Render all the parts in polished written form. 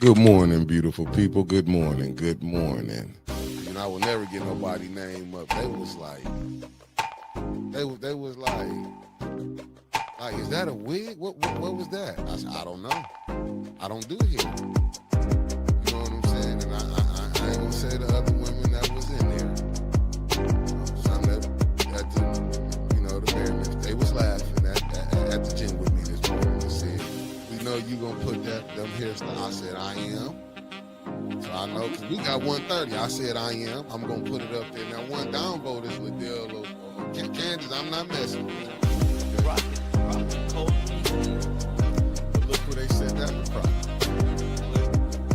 Good morning, beautiful people. Good morning. Good morning. And I will never get nobody name up. They was like, is that a wig? What was that? I said, I don't know. I don't do hair. You know what I'm saying? And I ain't gonna say the other women that was in there. Some that the Maryland, they was laughing at the gym with me this morning and said, we know you gonna put them hairstyles. I said, I am. So I know, because we got 130. I said, I am. I'm going to put it up there. Now, one downvote is Liddell or Candace. I'm not messing with you. Rocket, cold. But look who they sent out the Crockett.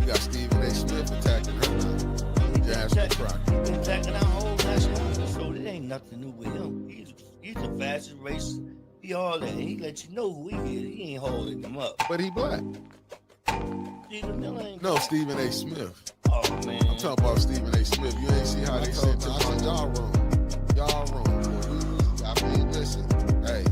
You got Stephen A. Smith attacking her now. Jasper Crockett. He's attacking our whole national. So it ain't nothing new with him. He's the fastest racer. He all that. He let you know who he is. He ain't holding them up. But he black. Stephen Miller ain't. No, Stephen A. Smith. Oh, man. I'm talking about Stephen A. Smith. You ain't see how they sent him. I said, y'all wrong. Y'all wrong. I mean, listen. Hey.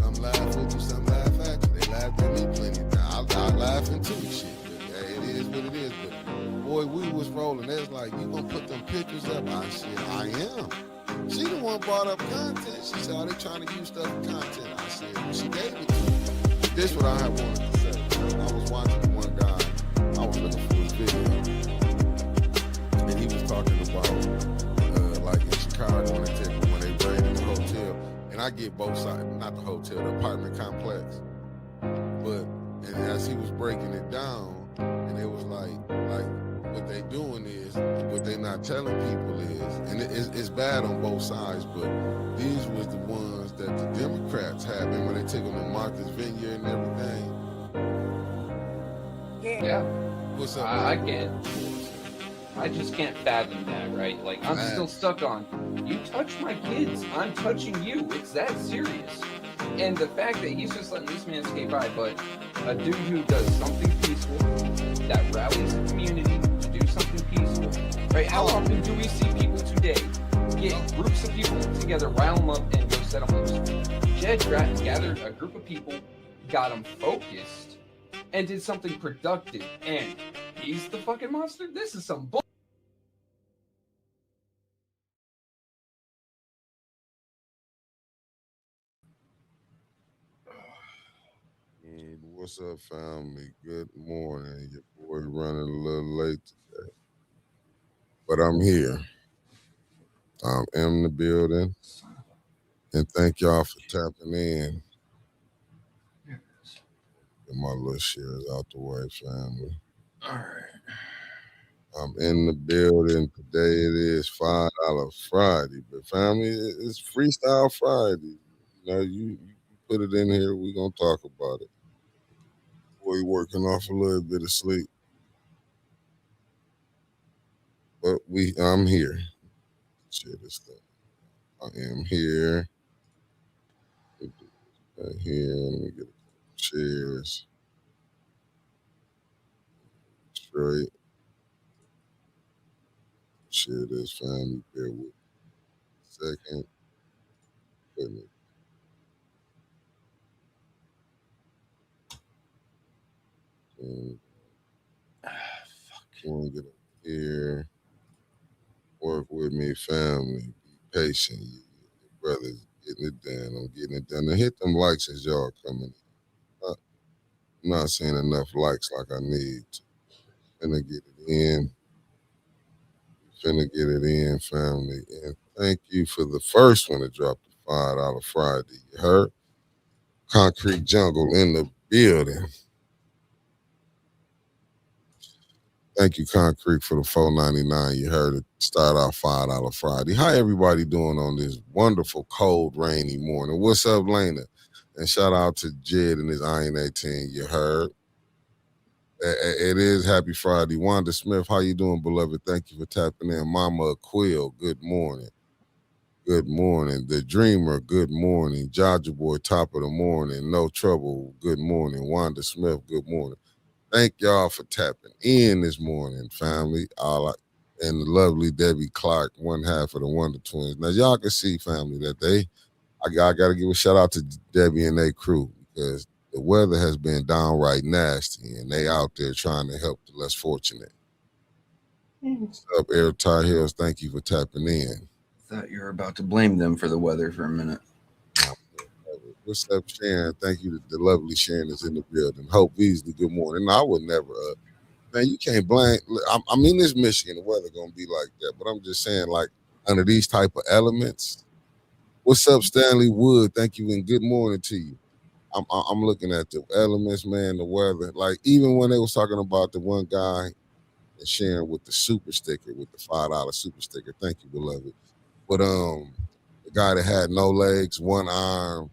Some laugh with you, some laugh at you. They laughed at me plenty. Now, I'm laughing too. Shit. But, hey, it is what it is. But, boy, we was rolling. They was like, you gonna put them pictures up? I said, I am. She the one brought up content. She said, oh, they trying to use stuff for content. I said, well, she gave it to me. This what I wanted to say. I was watching one guy. I was looking for his video. And he was talking about, like in Chicago, when they raided the hotel. And I get both sides, not the hotel, the apartment complex. But and as he was breaking it down, and it was like what they doing is, what they not telling people is, and it's bad on both sides, but these was the ones that the Democrats had, and when they took them to Martha's Vineyard and everything. Yeah. What's up? I just can't fathom that, right? Like, I'm still stuck on, you touch my kids, I'm touching you. It's that serious. And the fact that he's just letting this man skate by, but a dude who does something peaceful, that rallies the community to do something peaceful, right? How often do we see people today get groups of people together, rile them up, and go set them loose? Jed gathered a group of people, got them focused, and did something productive, and he's the fucking monster? This is some bull. What's up, family? Good morning. Your boy running a little late today, but I'm here. I'm in the building, and thank y'all for tapping in. Get my little shares out the way, family. All right. I'm in the building. Today it is $5 Friday, but family, it's Freestyle Friday. You know, you put it in here, we're going to talk about it. Boy, working off a little bit of sleep. But I'm here. Share this thing. I am here. Right here. Let me get a couple chairs. Straight. Share this, family. Bear with me a second. Wait a minute. Fuck. Get up here. Work with me, family. Be patient. Your brother's getting it done. I'm getting it done. Now hit them likes as y'all coming in. I'm not seeing enough likes like I need to. Finna get it in. Finna get it in, family. And thank you for the first one to drop the $5 Friday. You heard? Concrete Jungle in the building. Thank you, Concrete, for the $4.99. You heard it start off $5 Friday. How everybody doing on this wonderful, cold, rainy morning? What's up, Lena? And shout out to Jed and his Iron 18. You heard? It is Happy Friday. Wanda Smith, how you doing, beloved? Thank you for tapping in. Mama Quill, good morning. Good morning. The Dreamer, good morning. Jaja Boy, top of the morning. No Trouble, good morning. Wanda Smith, good morning. Thank y'all for tapping in this morning, family. And the lovely Debbie Clark, one half of the Wonder Twins. Now, y'all can see, family, that I got to give a shout out to Debbie and their crew, because the weather has been downright nasty, and they out there trying to help the less fortunate. What's up, Air Tar Heels? Thank you for tapping in. Thought you were about to blame them for the weather for a minute. What's up, Sharon? Thank you. The lovely Sharon is in the building. Hope Beasley, good morning. No, I would never. Man, you can't blame. I'm in this Michigan. The weather gonna be like that, but I'm just saying, like under these type of elements. What's up, Stanley Wood? Thank you and good morning to you. I'm looking at the elements, man. The weather, like even when they was talking about the one guy and sharing with the super sticker, with the $5 super sticker. Thank you, beloved. But the guy that had no legs, one arm,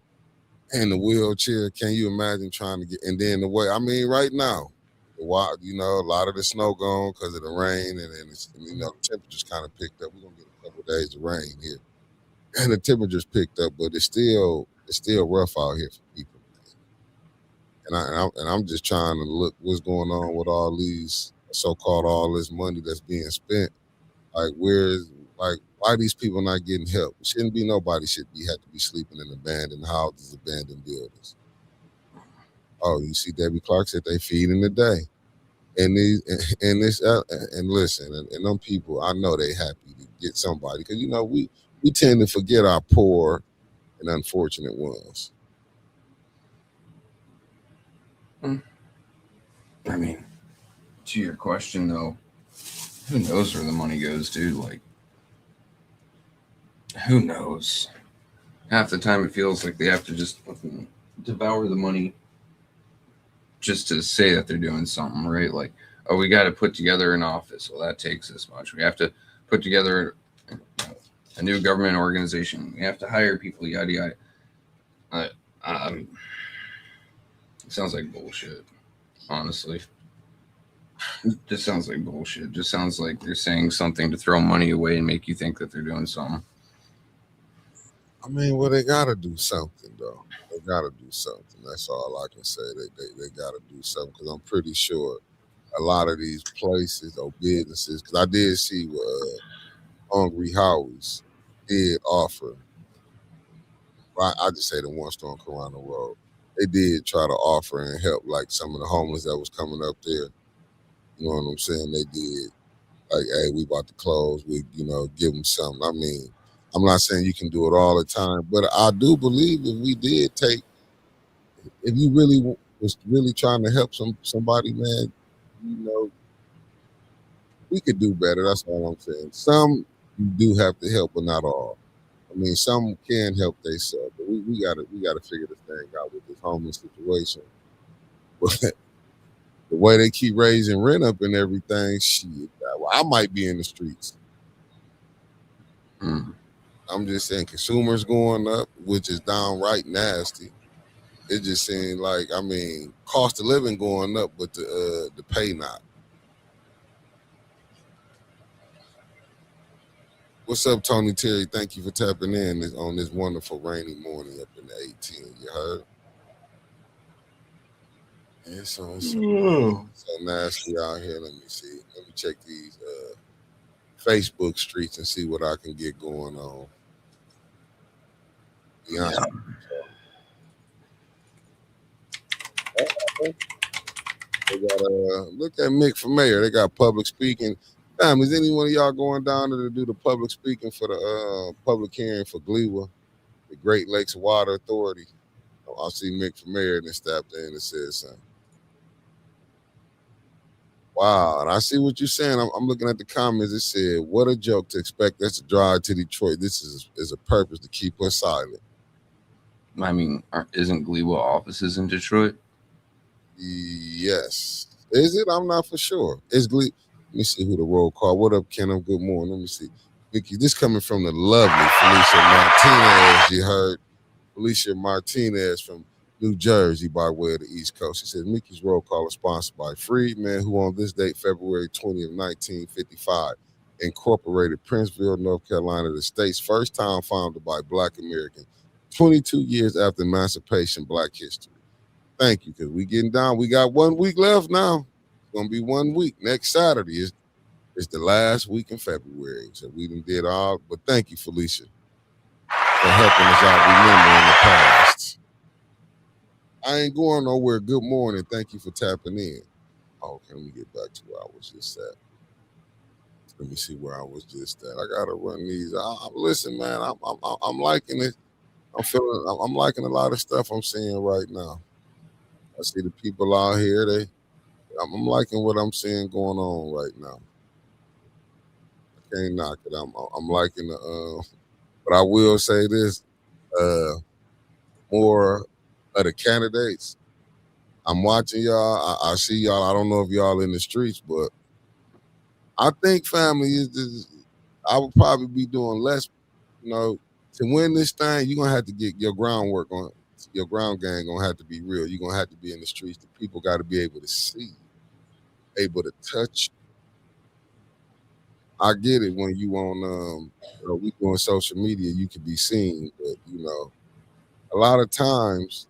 in the wheelchair. Can you imagine trying to get? And then the way, I mean, right now, a lot of the snow gone because of the rain, and then the temperatures kind of picked up. We're gonna get a couple of days of rain here, and the temperatures picked up, but it's still rough out here for people. And I'm just trying to look what's going on with all these so-called all this money that's being spent. Like why these people not getting help? It shouldn't be nobody had to be sleeping in abandoned houses, abandoned buildings. Oh, you see, Debbie Clark said they feeding the day, and listen, and them people, I know they happy to get somebody because we tend to forget our poor and unfortunate ones. I mean, to your question though, who knows where the money goes, dude? Like, who knows? Half the time it feels like they have to just devour the money just to say that they're doing something, right? Like, oh, we got to put together an office. Well, that takes this much. We have to put together a new government organization. We have to hire people, yada, yada. It sounds like bullshit, honestly. It just sounds like bullshit. It just sounds like they're saying something to throw money away and make you think that they're doing something. I mean, well, they got to do something, though. They got to do something. That's all I can say. They got to do something because I'm pretty sure a lot of these places or businesses, because I did see what Hungry Howie's did offer. I just say the one store on Corona Road. They did try to offer and help like some of the homeless that was coming up there. You know what I'm saying? They did. Like, hey, we about to close. We, give them something. I mean, I'm not saying you can do it all the time, but I do believe if we did if you really was really trying to help somebody, man, we could do better. That's all I'm saying. Some you do have to help, but not all. I mean, some can help themselves, but we gotta figure this thing out with this homeless situation. But the way they keep raising rent up and everything, shit, I might be in the streets. I'm just saying, consumers going up, which is downright nasty. It just seems like, I mean, cost of living going up, but the pay not. What's up, Tony Terry? Thank you for tapping in on this wonderful rainy morning up in the 18. You heard? Yeah, so nasty out here. Let me see. Let me check these Facebook streets and see what I can get going on. Yeah. They got look at Mick for mayor. They got public speaking. Damn, is any one of y'all going down there to do the public speaking for the public hearing for GLEWA, the Great Lakes Water Authority? I see Mick for mayor and it stepped in and said something. Wow, and I see what you're saying. I'm looking at the comments. It said, "What a joke to expect us to drive to Detroit. This is a purpose to keep us silent." I mean, isn't GLEWA offices in Detroit? Yes. Is it? I'm not for sure. Is GLEWA? Let me see who the roll call. What up, Ken? Good morning. Let me see. Vicky, this coming from the lovely Felicia Martinez. You heard Felicia Martinez from New Jersey by way of the East Coast. She said, Mickey's roll call is sponsored by Freedman, who on this date, February 20th, 1955, incorporated Princeville, North Carolina, the state's first town founded by Black Americans, 22 years after emancipation, Black history. Thank you, because we getting down. We got 1 week left now. It's going to be 1 week. Next Saturday is the last week in February. So we done did all, but thank you, Felicia, for helping us out remember in the past. I ain't going nowhere. Good morning. Thank you for tapping in. Okay, let me get back to where I was just at. Let me see where I was just at. I gotta run these. Listen, man. I'm liking it. I'm liking a lot of stuff I'm seeing right now. I see the people out here. I'm liking what I'm seeing going on right now. I can't knock it. I'm liking the. But I will say this: more of the candidates. I'm watching y'all. I see y'all. I don't know if y'all in the streets, but I think family is. I would probably be doing less. You know, to win this thing, you're gonna have to get your groundwork on. Your ground game gonna have to be real. You're gonna have to be in the streets. The people got to be able to see, able to touch. I get it when you on we doing social media, you can be seen, but a lot of times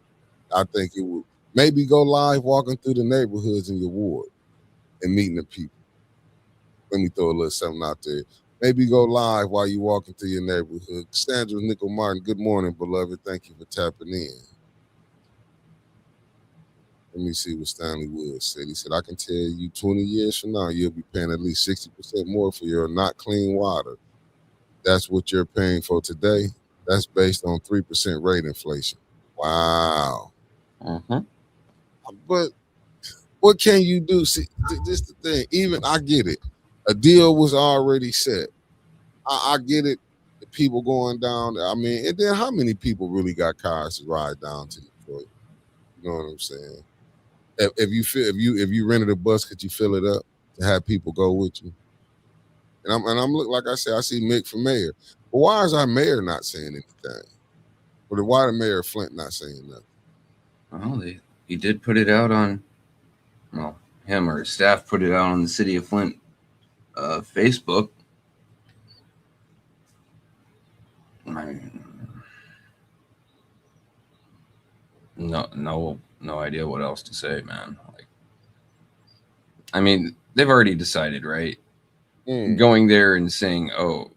I think it would maybe go live walking through the neighborhoods in your ward and meeting the people. Let me throw a little something out there. Maybe go live while you walking through your neighborhood. Sandra Nickel Martin, good morning, beloved. Thank you for tapping in. Let me see what Stanley Woods said. He said, I can tell you 20 years from now, you'll be paying at least 60% more for your not clean water. That's what you're paying for today. That's based on 3% rate inflation. Wow. Mm-hmm. But what can you do? See, this the thing. Even I get it. A deal was already set. I get it. The people going down. I mean, and then how many people really got cars to ride down to Detroit? You know what I'm saying? If you rented a bus, could you fill it up to have people go with you? And I'm like I said, I see Mick for mayor. But why is our mayor not saying anything? Or why the mayor of Flint not saying nothing? Well, he did put it out on, him or his staff put it out on the City of Flint Facebook. No idea what else to say, man. They've already decided, right? Going there and saying, "Oh,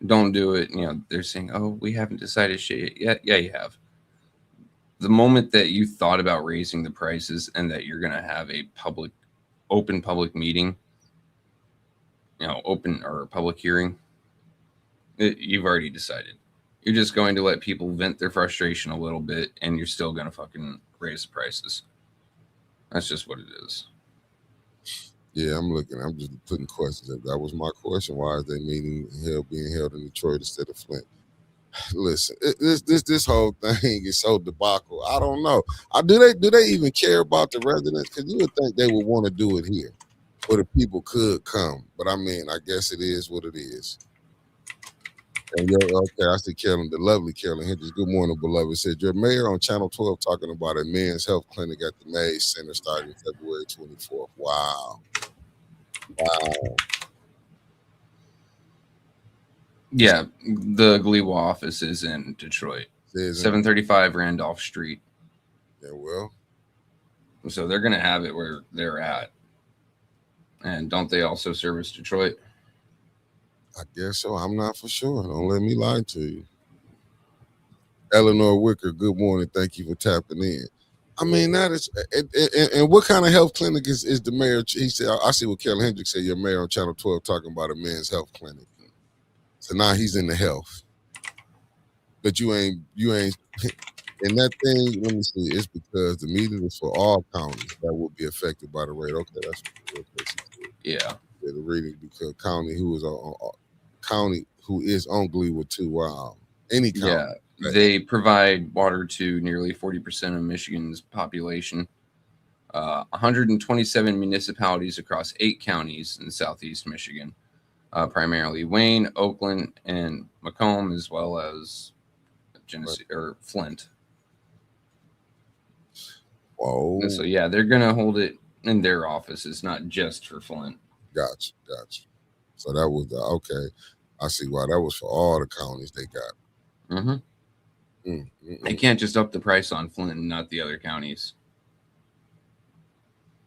don't do it," they're saying, "Oh, we haven't decided shit yet." Yeah, you have. The moment that you thought about raising the prices and that you're going to have a open public meeting, open or public hearing, you've already decided. You're just going to let people vent their frustration a little bit, and you're still going to fucking raise the prices. That's just what it is. Yeah, I'm just putting questions. That was my question. Why is they meeting being held in Detroit instead of Flint? Listen, this whole thing is so debacle. I don't know. Do they even care about the residents? Because you would think they would want to do it here, where the people could come. But I guess it is what it is. And I see Carolyn, the lovely Carolyn Hendricks. Good morning, beloved. Said your mayor on Channel 12 talking about a men's health clinic at the Mays Center starting February 24th. Wow. Yeah, the GLEWA office is in Detroit. 735 Randolph Street. Yeah, well. So they're going to have it where they're at. And don't they also service Detroit? I guess so. I'm not for sure. Don't let me lie to you. Eleanor Wicker, good morning. Thank you for tapping in. That is, and what kind of health clinic is the mayor? He said, I see what Carolyn Hendricks said, your mayor on Channel 12 talking about a men's health clinic. So now he's in the health. But you ain't, and that thing, let me see, it's because the meeting is for all counties that will be affected by the rate. Okay, that's what yeah. The reading because county who is on GLEWA too. Wow. Any county. Yeah. They provide water to nearly 40% of Michigan's population. 127 municipalities across 8 counties in southeast Michigan, primarily Wayne, Oakland, and Macomb, as well as Genesee or Flint. Whoa. And so yeah, they're gonna hold it in their offices, not just for Flint. Gotcha. So that was okay. I see why that was for all the counties they got. Mm-hmm. They can't just up the price on Flint and not the other counties.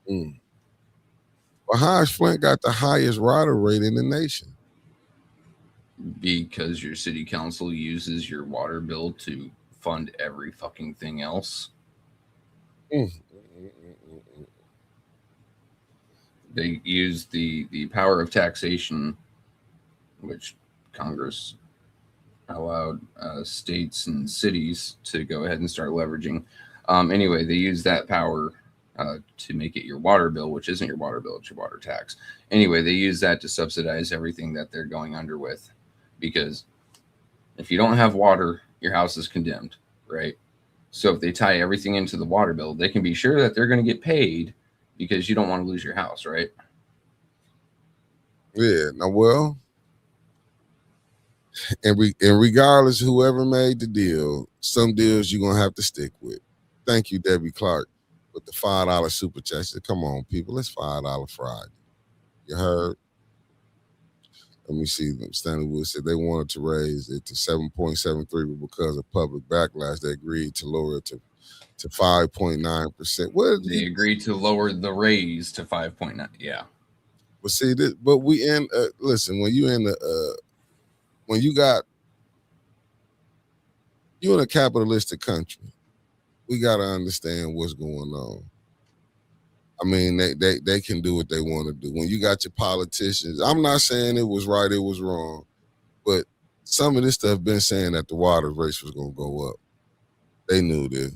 Well, how has Flint got the highest rider rate in the nation? Because your city council uses your water bill to fund every fucking thing else. Mm, mm, mm. They use the power of taxation, which Congress allowed states and cities to go ahead and start leveraging. Anyway, they use that power to make it your water bill, which isn't your water bill, it's your water tax. Anyway, they use that to subsidize everything that they're going under with, because if you don't have water, your house is condemned, right? So if they tie everything into the water bill, they can be sure that they're going to get paid because you don't want to lose your house, right? Yeah. Now, well, and regardless, whoever made the deal, some deals you're gonna have to stick with. Thank you, Debbie Clark, with the $5 super chat. She said, come on, people, it's $5 Friday. You heard? Let me see. Stanley Wood said they wanted to raise it to 7.73, but because of public backlash, they agreed to lower it to 5.9%. What They agreed to lower the raise to 5.9. Yeah. But see this, but we in listen, when you in the when you in a capitalistic country, we gotta understand what's going on. I mean, they can do what they want to do. When you got your politicians, I'm not saying it was right, it was wrong, but some of this stuff been saying that the water rates was gonna go up. They knew this.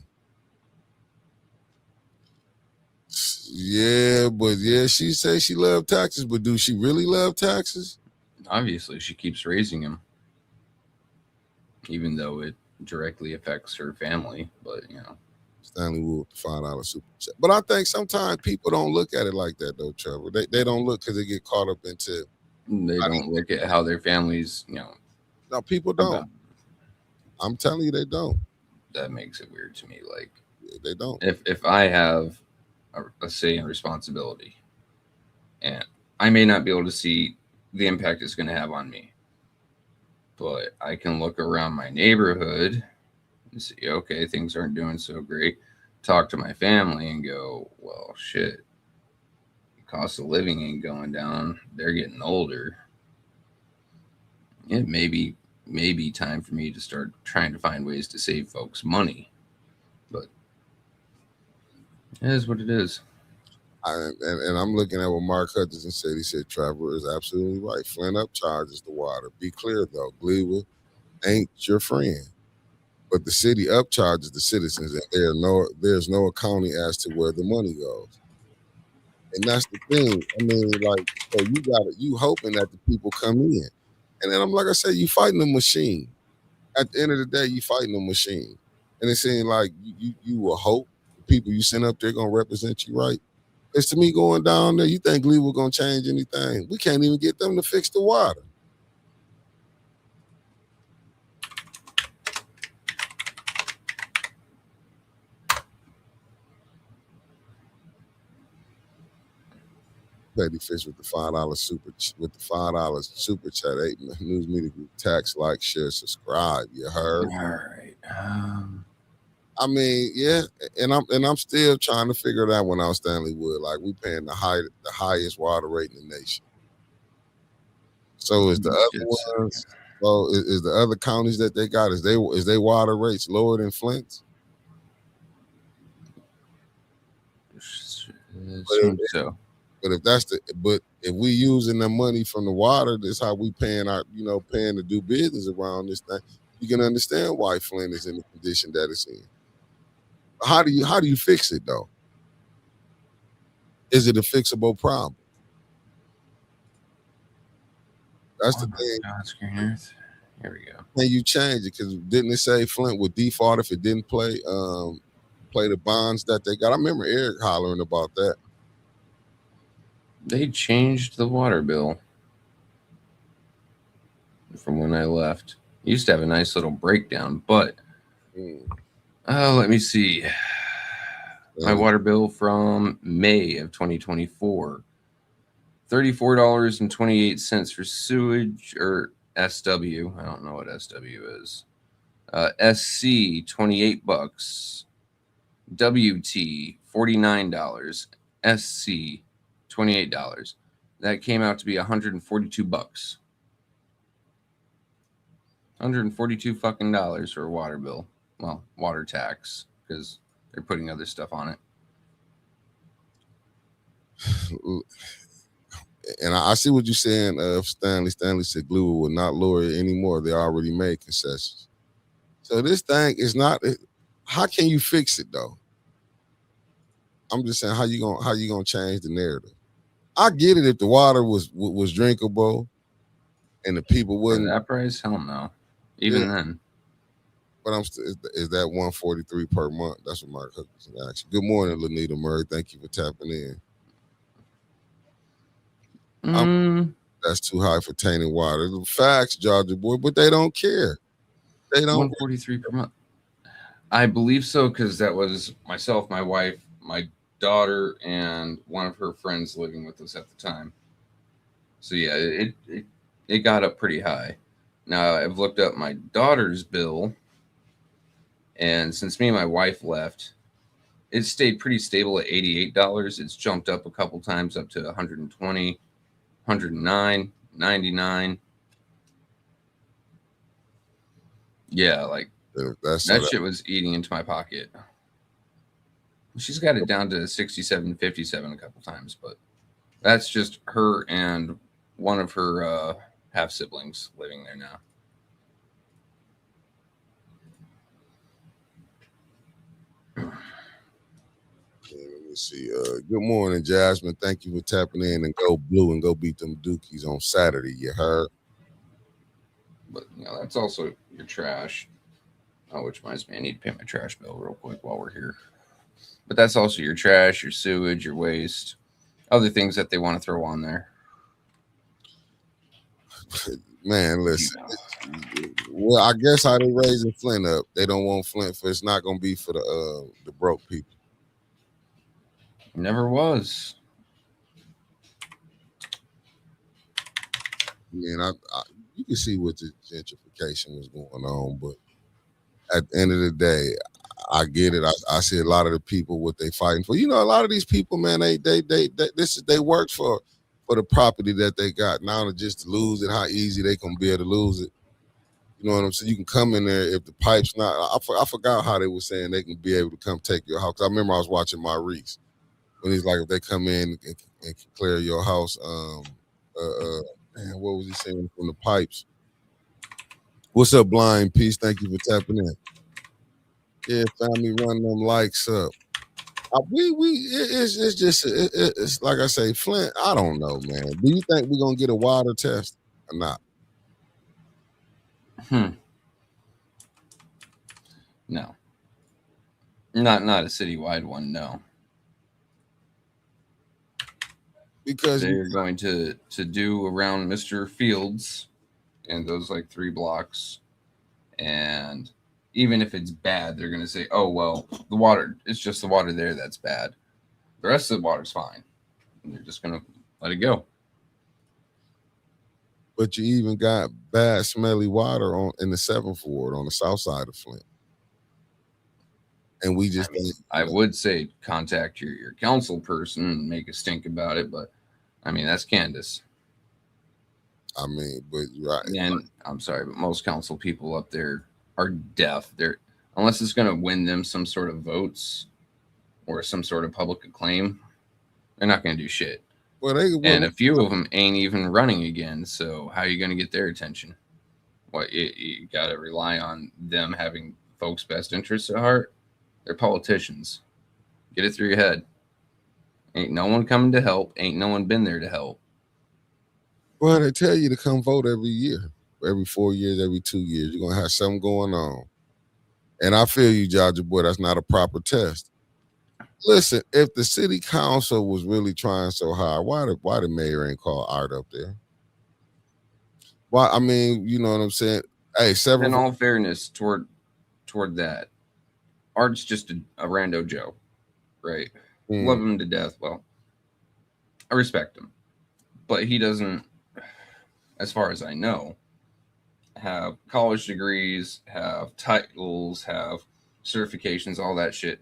Yeah, but yeah, she say she loved taxes, but do she really love taxes? Obviously, she keeps raising them, even though it directly affects her family. But Stanley Wood, $5 super chat. But I think sometimes people don't look at it like that, though, Trevor. They don't look because they get caught up into. They don't look at how their families, No, people don't. I'm telling you, they don't. That makes it weird to me. Like, they don't. If I have a say and responsibility, and I may not be able to see the impact it's going to have on me, but I can look around my neighborhood and see, okay, things aren't doing so great. Talk to my family and go, well, shit, cost of living ain't going down. They're getting older. It may be time for me to start trying to find ways to save folks money. But it is what it is. And I'm looking at what Mark Hutchinson said. He said Trevor is absolutely right. Flint upcharges the water. Be clear though, Gleewood ain't your friend. But the city upcharges the citizens, and there's no accounting as to where the money goes. And that's the thing. I mean, like, so you hoping that the people come in. And then I'm like I said, you fighting a machine. At the end of the day, you fighting a machine. And it seems like you will hope the people you send up there gonna represent you right. It's to me going down there. You think Gleewood gonna change anything? We can't even get them to fix the water. Petty Fish with the $5 super chat. 8 News Media Group. Tax, like, share, subscribe. You heard? All right. I mean, yeah, and I'm still trying to figure it out when I was Stanley Wood. Like, we paying the highest water rate in the nation. So is the other ones? So is the other counties that they got? Is they water rates lower than Flint's? So. But if we using the money from the water, that's how we paying to do business around this thing. You can understand why Flint is in the condition that it's in. How do you fix it though? Is it a fixable problem? That's the thing. God, Screen Earth. Here we go. Can you change it? Because didn't it say Flint would default if it didn't play the bonds that they got? I remember Eric hollering about that. They changed the water bill from when I left. It used to have a nice little breakdown, but let me see. My water bill from May of 2024. $34.28 for sewage, or SW. I don't know what SW is. SC, $28. WT, $49. SC, $28. That came out to be $142. $142 fucking dollars for a water bill. Well, water tax, because they're putting other stuff on it. And I see what you're saying. Stanley said Glue will not lower it anymore. They already made concessions. So this thing is not. How can you fix it though? I'm just saying how you gonna change the narrative. I get it if the water was drinkable and the people For wouldn't. that price, hell no. Even then. But I'm still is that 143 per month? That's what Mark Hutchinson asked. Good morning, Lanita Murray. Thank you for tapping in. That's too high for tainted water. The facts, Georgia boy, but they don't care. They don't. 143 per month. I believe so because that was myself, my wife, my daughter, and one of her friends living with us at the time. So yeah, it got up pretty high. Now I've looked up my daughter's bill, and since me and my wife left, it stayed pretty stable at $88. It's jumped up a couple times up to 120, 109, 99. Yeah, like that shit was eating into my pocket. She's got it down to 67, 57 a couple times, but that's just her and one of her half siblings living there now. Let me see. Good morning, Jasmine. Thank you for tapping in, and go blue and go beat them Dookies on Saturday. You heard? But that's also your trash. Oh, which reminds me, I need to pay my trash bill real quick while we're here. But that's also your trash, your sewage, your waste, other things that they want to throw on there. Man, listen. Well, I guess how they raising Flint up, they don't want Flint for. It's not gonna be for the broke people. Never was. Man, you can see what the gentrification was going on, but at the end of the day, I get it. I see a lot of the people what they fighting for. A lot of these people, man, they worked for the property that they got. Now just to lose it, how easy they can be able to lose it. You know what I'm saying? You can come in there if the pipe's not. I forgot how they were saying they can be able to come take your house. I remember I was watching Maurice when he's like, if they come in and can clear your house, man, what was he saying from the pipes? What's up, Blind Peace? Thank you for tapping in. Yeah, family, run them likes up. It's like I say, Flint. I don't know, man. Do you think we're gonna get a water test or not? No, not a citywide one. No, because they're going to do around Mr. Fields and those like 3 blocks, and even if it's bad, they're going to say, oh, well, the water, it's just the water there that's bad. The rest of the water's fine. And they're just going to let it go. But you even got bad, smelly water in the 7th Ward on the south side of Flint. And we just... I would say contact your council person and make a stink about it, but, that's Candace. But right. And I'm sorry, but most council people up there are deaf. Unless it's going to win them some sort of votes or some sort of public acclaim, they're not going to do shit. Well, and a few of them ain't even running again. So how are you going to get their attention? What, you got to rely on them having folks' best interests at heart? They're politicians. Get it through your head. Ain't no one coming to help. Ain't no one been there to help. Well, they tell you to come vote every year. Every 4 years, every 2 years. You're going to have something going on. And I feel you, Georgia boy, that's not a proper test. Listen, if the city council was really trying so hard, why the mayor ain't called Art up there? Why? You know what I'm saying? Hey, in all fairness toward that, Art's just a rando Joe, right? Love him to death. Well, I respect him. But he doesn't, as far as I know, have college degrees, have titles, have certifications, all that shit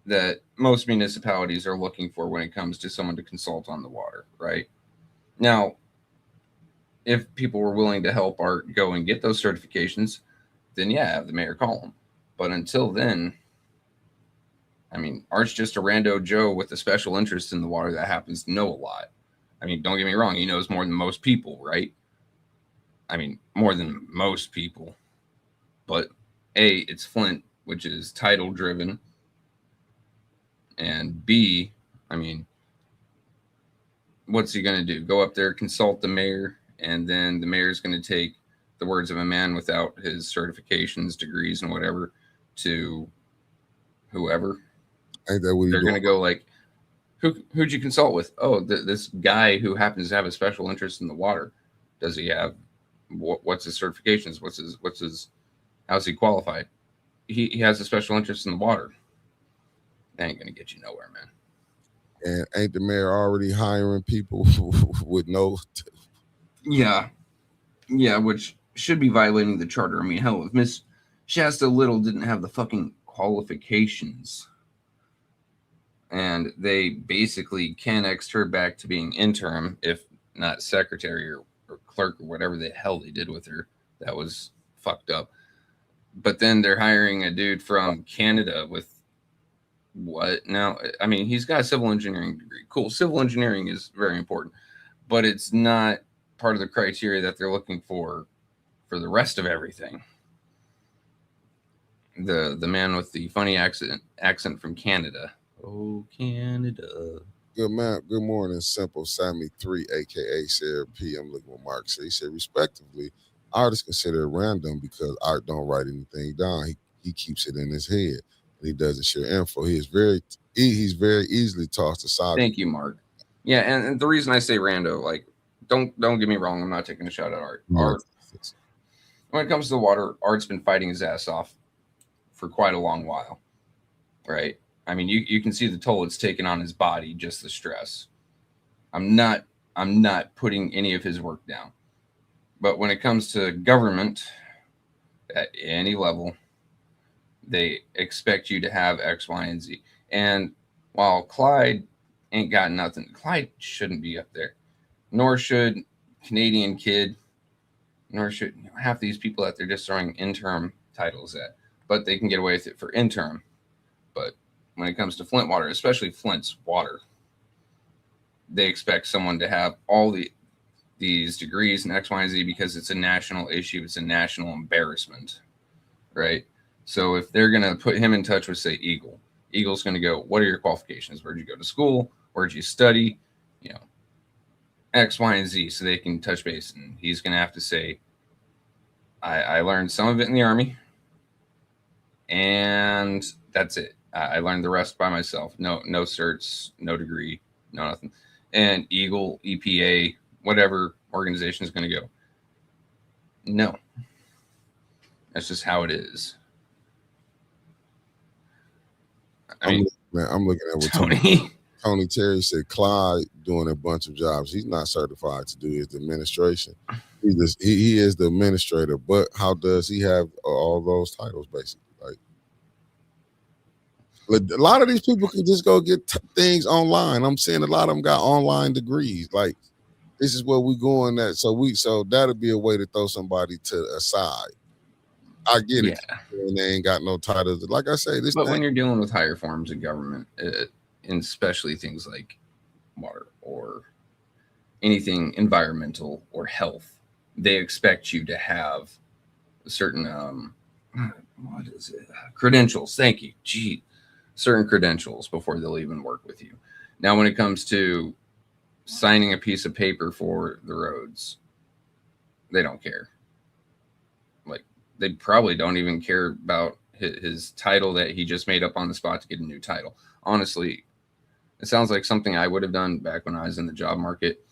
that most municipalities are looking for when it comes to someone to consult on the water, right? Now, if people were willing to help Art go and get those certifications, then yeah, have the mayor call him. But until then, I mean, Art's just a rando Joe with a special interest in the water that happens to know a lot. I mean, don't get me wrong, he knows more than most people, right? I mean, more than most people. But A, it's Flint, which is title driven. And B, I mean, what's he going to do? Go up there, consult the mayor, and then the mayor's going to take the words of a man without his certifications, degrees, and whatever to whoever. Ain't that what They're going to go like, who'd you consult with? Oh, this guy who happens to have a special interest in the water. Does he have what's his certifications? What's his how's he qualified? He has a special interest in the water. That ain't gonna get you nowhere, man. And ain't the mayor already hiring people with no? Yeah, which should be violating the charter. I mean, hell, if Miss Shasta Little didn't have the fucking qualifications, and they basically annexed her back to being interim, if not secretary or clerk or whatever the hell they did with her, that was fucked up. But then they're hiring a dude from Canada with what now? I mean, he's got a civil engineering degree. Cool. Civil engineering is very important, but it's not part of the criteria that they're looking for the rest of everything. The man with the funny accent from Canada. Oh, Canada. Good morning, Simple Sammy 3, aka Sarah P. I'm looking what Mark said. He said, respectively, art is considered random because art don't write anything down. He keeps it in his head. He doesn't share info. He's very easily tossed aside. Thank you, Mark. Yeah, and the reason I say rando, like, don't get me wrong, I'm not taking a shot at Art. Art, when it comes to the water, Art's been fighting his ass off for quite a long while, right? I mean, you can see the toll it's taken on his body, just the stress. I'm not putting any of his work down, but when it comes to government, at any level, they expect you to have X, Y, and Z. And while Clyde ain't got nothing, Clyde shouldn't be up there. Nor should Canadian Kid, nor should half these people that they're just throwing interim titles at. But they can get away with it for interim. But when it comes to Flint water, especially Flint's water, they expect someone to have all these degrees in X, Y, and Z because it's a national issue. It's a national embarrassment, right? So if they're going to put him in touch with, say, Eagle's going to go, what are your qualifications? Where'd you go to school? Where'd you study? You know, X, Y, and Z, so they can touch base. And he's going to have to say, I learned some of it in the Army, and that's it. I learned the rest by myself. No certs, no degree, no nothing. And Eagle, EPA, whatever organization is going to go, no. That's just how it is. I'm looking at what Tony Terry said. Clyde doing a bunch of jobs. He's not certified to do his administration. He is the administrator, but how does he have all those titles basically? Like a lot of these people can just go get things online. I'm saying a lot of them got online degrees. Like this is where we going at. So that'll be a way to throw somebody to a side. I get it. And they ain't got no titles. Like I say, when you're dealing with higher forms of government, and especially things like water or anything environmental or health, they expect you to have certain what is it? Credentials. Thank you. Gee, certain credentials before they'll even work with you. Now, when it comes to signing a piece of paper for the roads, they don't care. They probably don't even care about his title that he just made up on the spot to get a new title. Honestly, it sounds like something I would have done back when I was in the job market.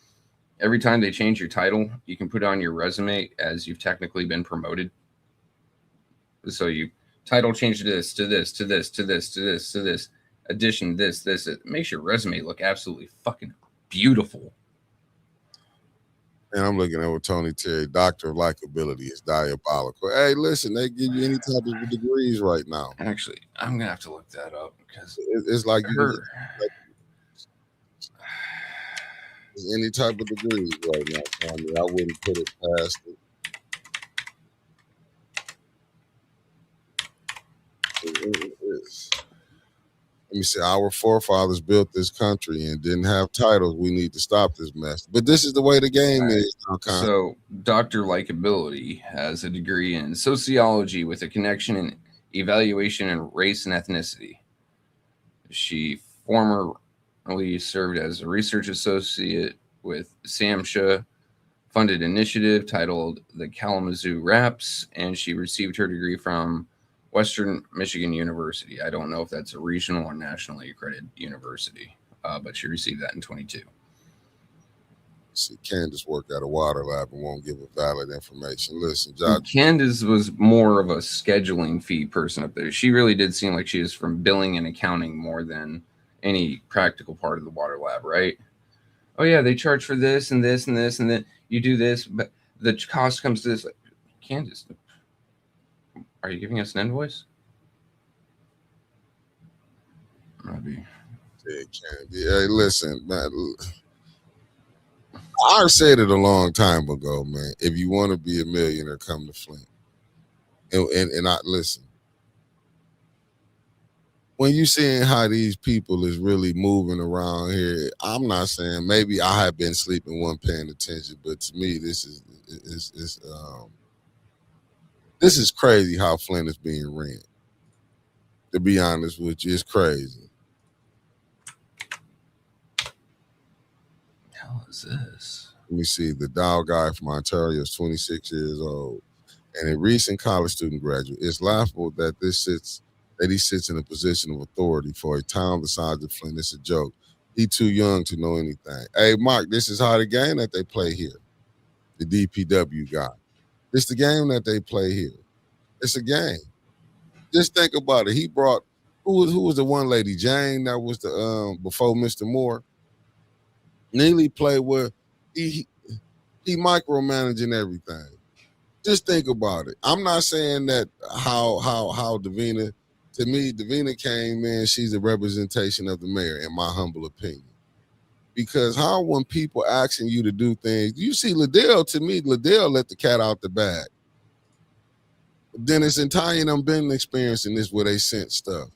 Every time they change your title, you can put it on your resume as you've technically been promoted. So you title change this to this, to this, to this, to this, to this, addition, this. It makes your resume look absolutely fucking beautiful. And I'm looking at what Tony Terry, Doctor of Likability, is diabolical. Hey, listen, they give you any type of degrees right now. Actually, I'm gonna have to look that up because it's like any type of degrees right now. I mean, I wouldn't put it past it. Let me say, our forefathers built this country and didn't have titles. We need to stop this mess. But this is the way the game Right. is. So, Dr. Likability has a degree in sociology with a connection in evaluation in race and ethnicity. She formerly served as a research associate with SAMHSA funded initiative titled the Kalamazoo Raps, and she received her degree from Western Michigan University. I don't know if that's a regional or nationally accredited university, but she received that in 22. See, Candace worked at a water lab and won't give a valid information. Listen, John. Candace was more of a scheduling fee person up there. She really did seem like she was from billing and accounting more than any practical part of the water lab, right? Oh yeah, they charge for this and this and this, and then you do this, but the cost comes to this. Candace, are you giving us an invoice? Maybe. Hey, listen, man. I said it a long time ago, man. If you want to be a millionaire, come to Flint. And I listen. When you seeing how these people is really moving around here, I'm not saying maybe I have been sleeping, wasn't paying attention, but to me, this is crazy how Flint is being ran. To be honest with you, it's crazy. Hell is this? Let me see. The Dow guy from Ontario is 26 years old and a recent college student graduate. It's laughable that he sits in a position of authority for a town the size of Flint. It's a joke. He too young to know anything. Hey, Mark, this is how the game that they play here. The DPW guy. It's the game that they play here. It's a game. Just think about it. He brought who was the one lady, Jane, that was the before Mr. Moore. Neely played with he micromanaging everything. Just think about it. I'm not saying that how Davina, to me, Davina came in, she's a representation of the mayor, in my humble opinion. Because how when people asking you to do things, you see Liddell, to me, Liddell let the cat out the bag. Dennis and Ty and them been experiencing this where they sent stuff.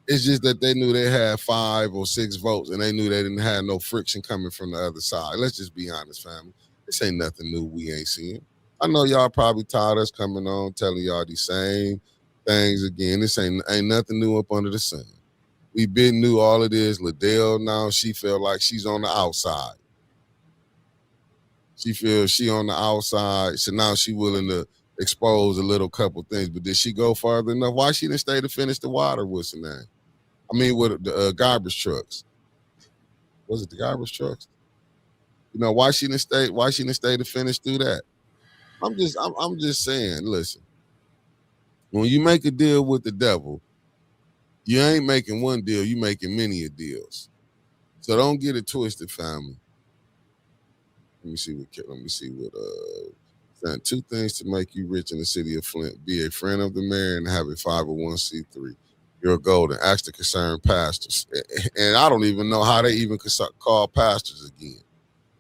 It's just that they knew they had 5 or 6 votes and they knew they didn't have no friction coming from the other side. Let's just be honest, family. This ain't nothing new we ain't seeing. I know y'all probably tired of us coming on telling y'all these same things again. This ain't nothing new up under the sun. We been knew all of this. Liddell now, she feel like she's on the outside. She feels she on the outside, so now she willing to expose a little couple things. But did she go farther enough? Why she didn't stay to finish the water? What's her name? I mean, with the garbage trucks. Was it the garbage trucks? You know, why she didn't stay? Why she didn't stay to finish through that? I'm just saying. Listen, when you make a deal with the devil, you ain't making one deal. You making many deals. So don't get it twisted, family. Let me see what. 2 things to make you rich in the city of Flint: be a friend of the mayor and have a 501c3. You're golden. Ask the concerned pastors. And I don't even know how they even call pastors again.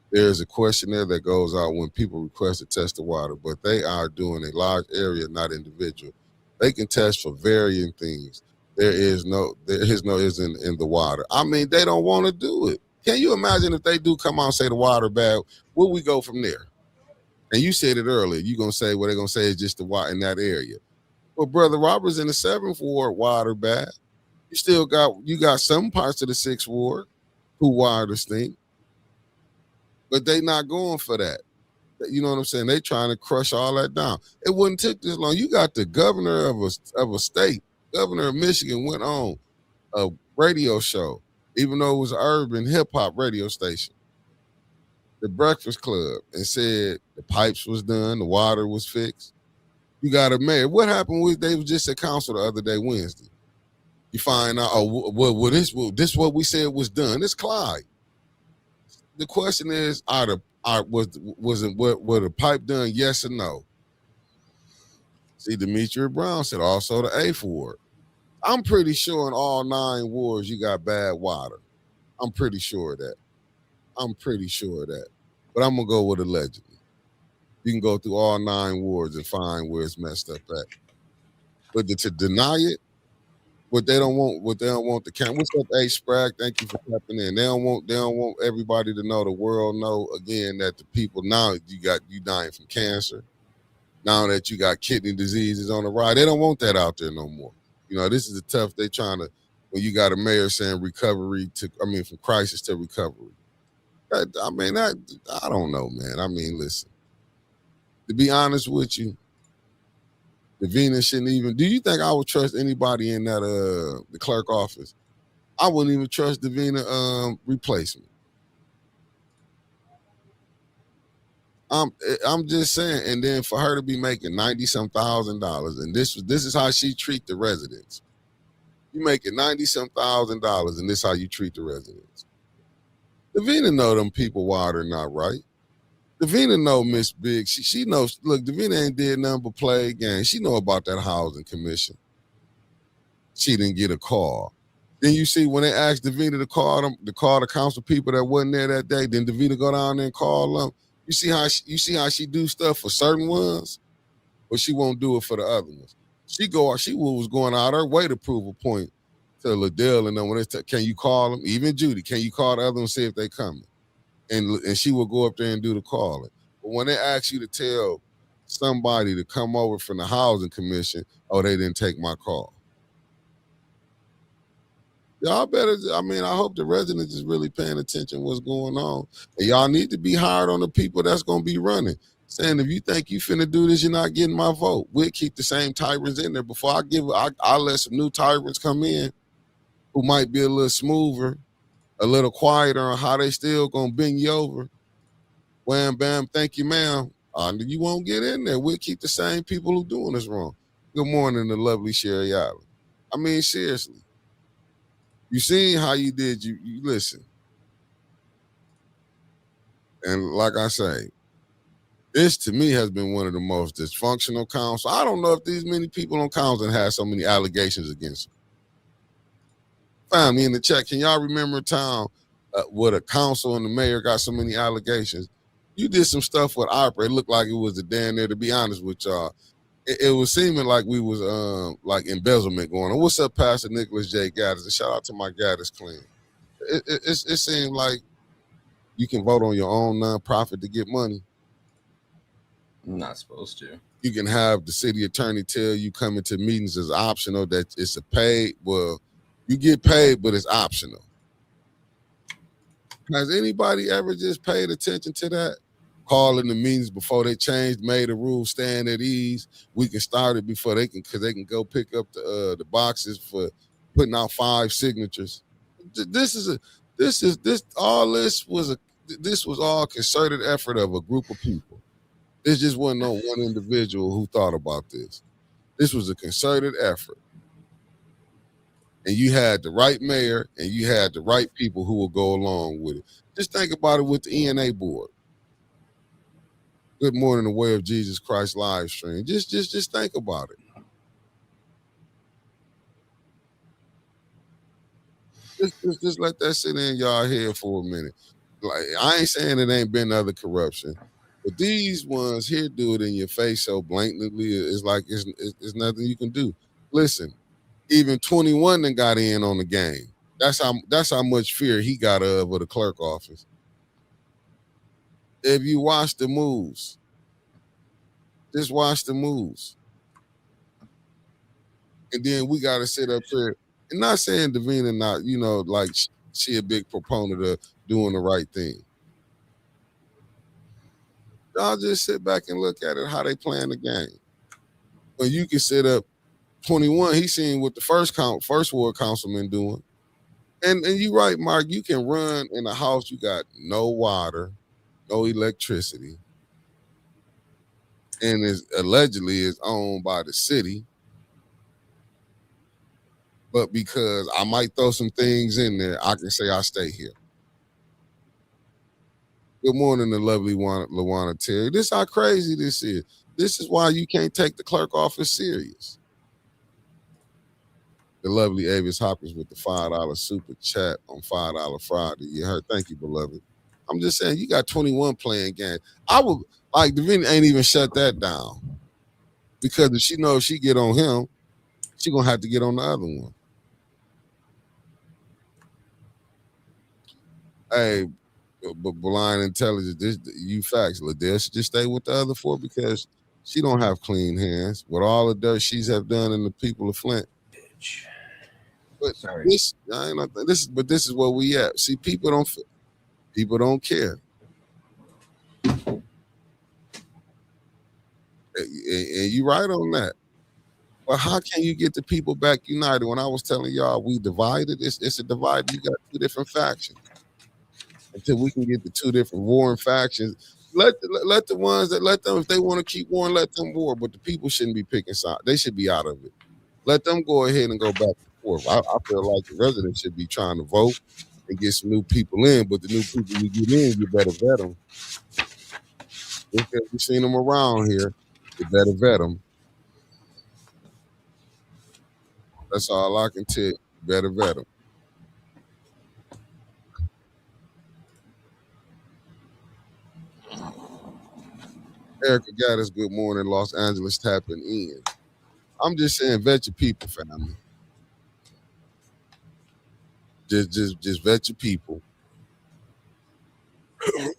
There's a questionnaire that goes out when people request to test the water, but they are doing a large area, not individual. They can test for varying things. There is no isn't in the water. I mean, they don't want to do it. Can you imagine if they do come out and say the water bad? Where we go from there? And you said it earlier. You're going to say what they're going to say is just the water in that area. Well, Brother Robert's in the 7th Ward, water bad. You got some parts of the 6th Ward who water stink. But they not going for that. You know what I'm saying? They trying to crush all that down. It wouldn't take this long. You got the governor of a state, governor of Michigan, went on a radio show, even though it was an urban hip-hop radio station, the Breakfast Club, and said the pipes was done, the water was fixed. You got a mayor. What happened with they was just at council the other day, Wednesday. You find out, this what we said was done. It's Clyde. The question is, was the pipe done? Yes or no? See, Demetria Brown said also the 8th Ward. I'm pretty sure in all 9 wards you got bad water. I'm pretty sure of that. But I'm gonna go with allegedly. You can go through all 9 wards and find where it's messed up at. But to deny it, what they don't want the camera. What's up, H Sprag? Thank you for tapping in. They don't want everybody to know, the world know again, that the people now you dying from cancer. Now that you got kidney diseases on the rise, they don't want that out there no more. You know, this is the tough. They trying to, when you got a mayor saying from crisis to recovery. I don't know, man. I mean, listen. To be honest with you, Davina shouldn't even. Do you think I would trust anybody in that the clerk office? I wouldn't even trust Davina replacement. I'm just saying, and then for her to be making $90-some thousand, and this is how she treat the residents. You making $90-some thousand, and this how you treat the residents. Davina know them people wired are not right. Davina know Miss Big. She knows. Look, Davina ain't did nothing but play games. She know about that housing commission. She didn't get a call. Then you see when they asked Davina to call the council people that wasn't there that day. Then Davina go down there and call them. You see how she do stuff for certain ones, but she won't do it for the other ones. She was going out her way to prove a point to Liddell and then when can you call them? Even Judy, can you call the other one and see if they coming? And she will go up there and do the calling. But when they ask you to tell somebody to come over from the housing commission, oh, they didn't take my call. Y'all better, I hope the residents is really paying attention to what's going on. And y'all need to be hard on the people that's going to be running. Saying, if you think you finna do this, you're not getting my vote. We'll keep the same tyrants in there. Before I'll let some new tyrants come in who might be a little smoother, a little quieter on how they still going to bend you over. Wham, bam, thank you, ma'am. You won't get in there. We'll keep the same people who doing this wrong. Good morning, the lovely Sherry Island. I mean, seriously. You seen how you did, you listen. And like I say, this to me has been one of the most dysfunctional councils. I don't know if these many people on council had so many allegations against them. Find me in the chat. Can y'all remember a time where the council and the mayor got so many allegations? You did some stuff with Opera. It looked like it was a damn there, to be honest with y'all. It was seeming like we was like embezzlement going on. What's up, Pastor Nicholas J. Gaddis? And shout out to my Gaddis clan. It seemed like you can vote on your own nonprofit to get money. I'm not supposed to. You can have the city attorney tell you coming to meetings is optional, that it's a paid. Well, you get paid, but it's optional. Has anybody ever just paid attention to that? Calling the meetings before they made the rules, stand at ease. We can start it before because they can go pick up the boxes for putting out 5 signatures. This was all concerted effort of a group of people. This just wasn't no one individual who thought about this. This was a concerted effort. And you had the right mayor and you had the right people who will go along with it. Just think about it with the ENA board. Good morning, the Way of Jesus Christ live stream. Just think about it. Just let that sit in y'all head for a minute. Like, I ain't saying it ain't been other corruption, but these ones here do it in your face so blatantly. It's like it's nothing you can do. Listen, even 21 then got in on the game. That's how much fear he got of the clerk office. If you watch the moves, just watch the moves. And then we got to sit up here. And not saying Davina not, like she a big proponent of doing the right thing. Y'all just sit back and look at it, how they playing the game. When you can sit up 21, he seen what the first ward councilman doing. And you're right, Mark, you can run in a house, you got no water, no electricity, and allegedly is owned by the city. But because I might throw some things in there, I can say I stay here. Good morning, the lovely Lawana Terry. This is how crazy this is. This is why you can't take the clerk office serious. The lovely Avis Hopkins with the $5 super chat on $5 Friday. You heard? Thank you, beloved. I'm just saying, you got 21 playing games. I would like Davina ain't even shut that down because if she knows she get on him, she gonna have to get on the other one. Hey, but blind intelligence, this you facts. Liddell should just stay with the other four because she don't have clean hands. With all the dirt she's have done in the people of Flint. Bitch. But Sorry. this, this is where we at. See, people don't care. And you right on that. But how can you get the people back united? When I was telling y'all we divided, it's a divide. You got two different factions. Until we can get the two different warring factions, let the ones that let them, if they want to keep warring, let them war. But the people shouldn't be picking sides. They should be out of it. Let them go ahead and go back and forth. I feel like the residents should be trying to vote and get some new people in. But the new people you get in, you better vet them. If you've seen them around here, you better vet them. That's all I can tell you. Better vet them. Erica got us good morning, Los Angeles tapping in. I'm just saying, vet your people, family. Just vet your people.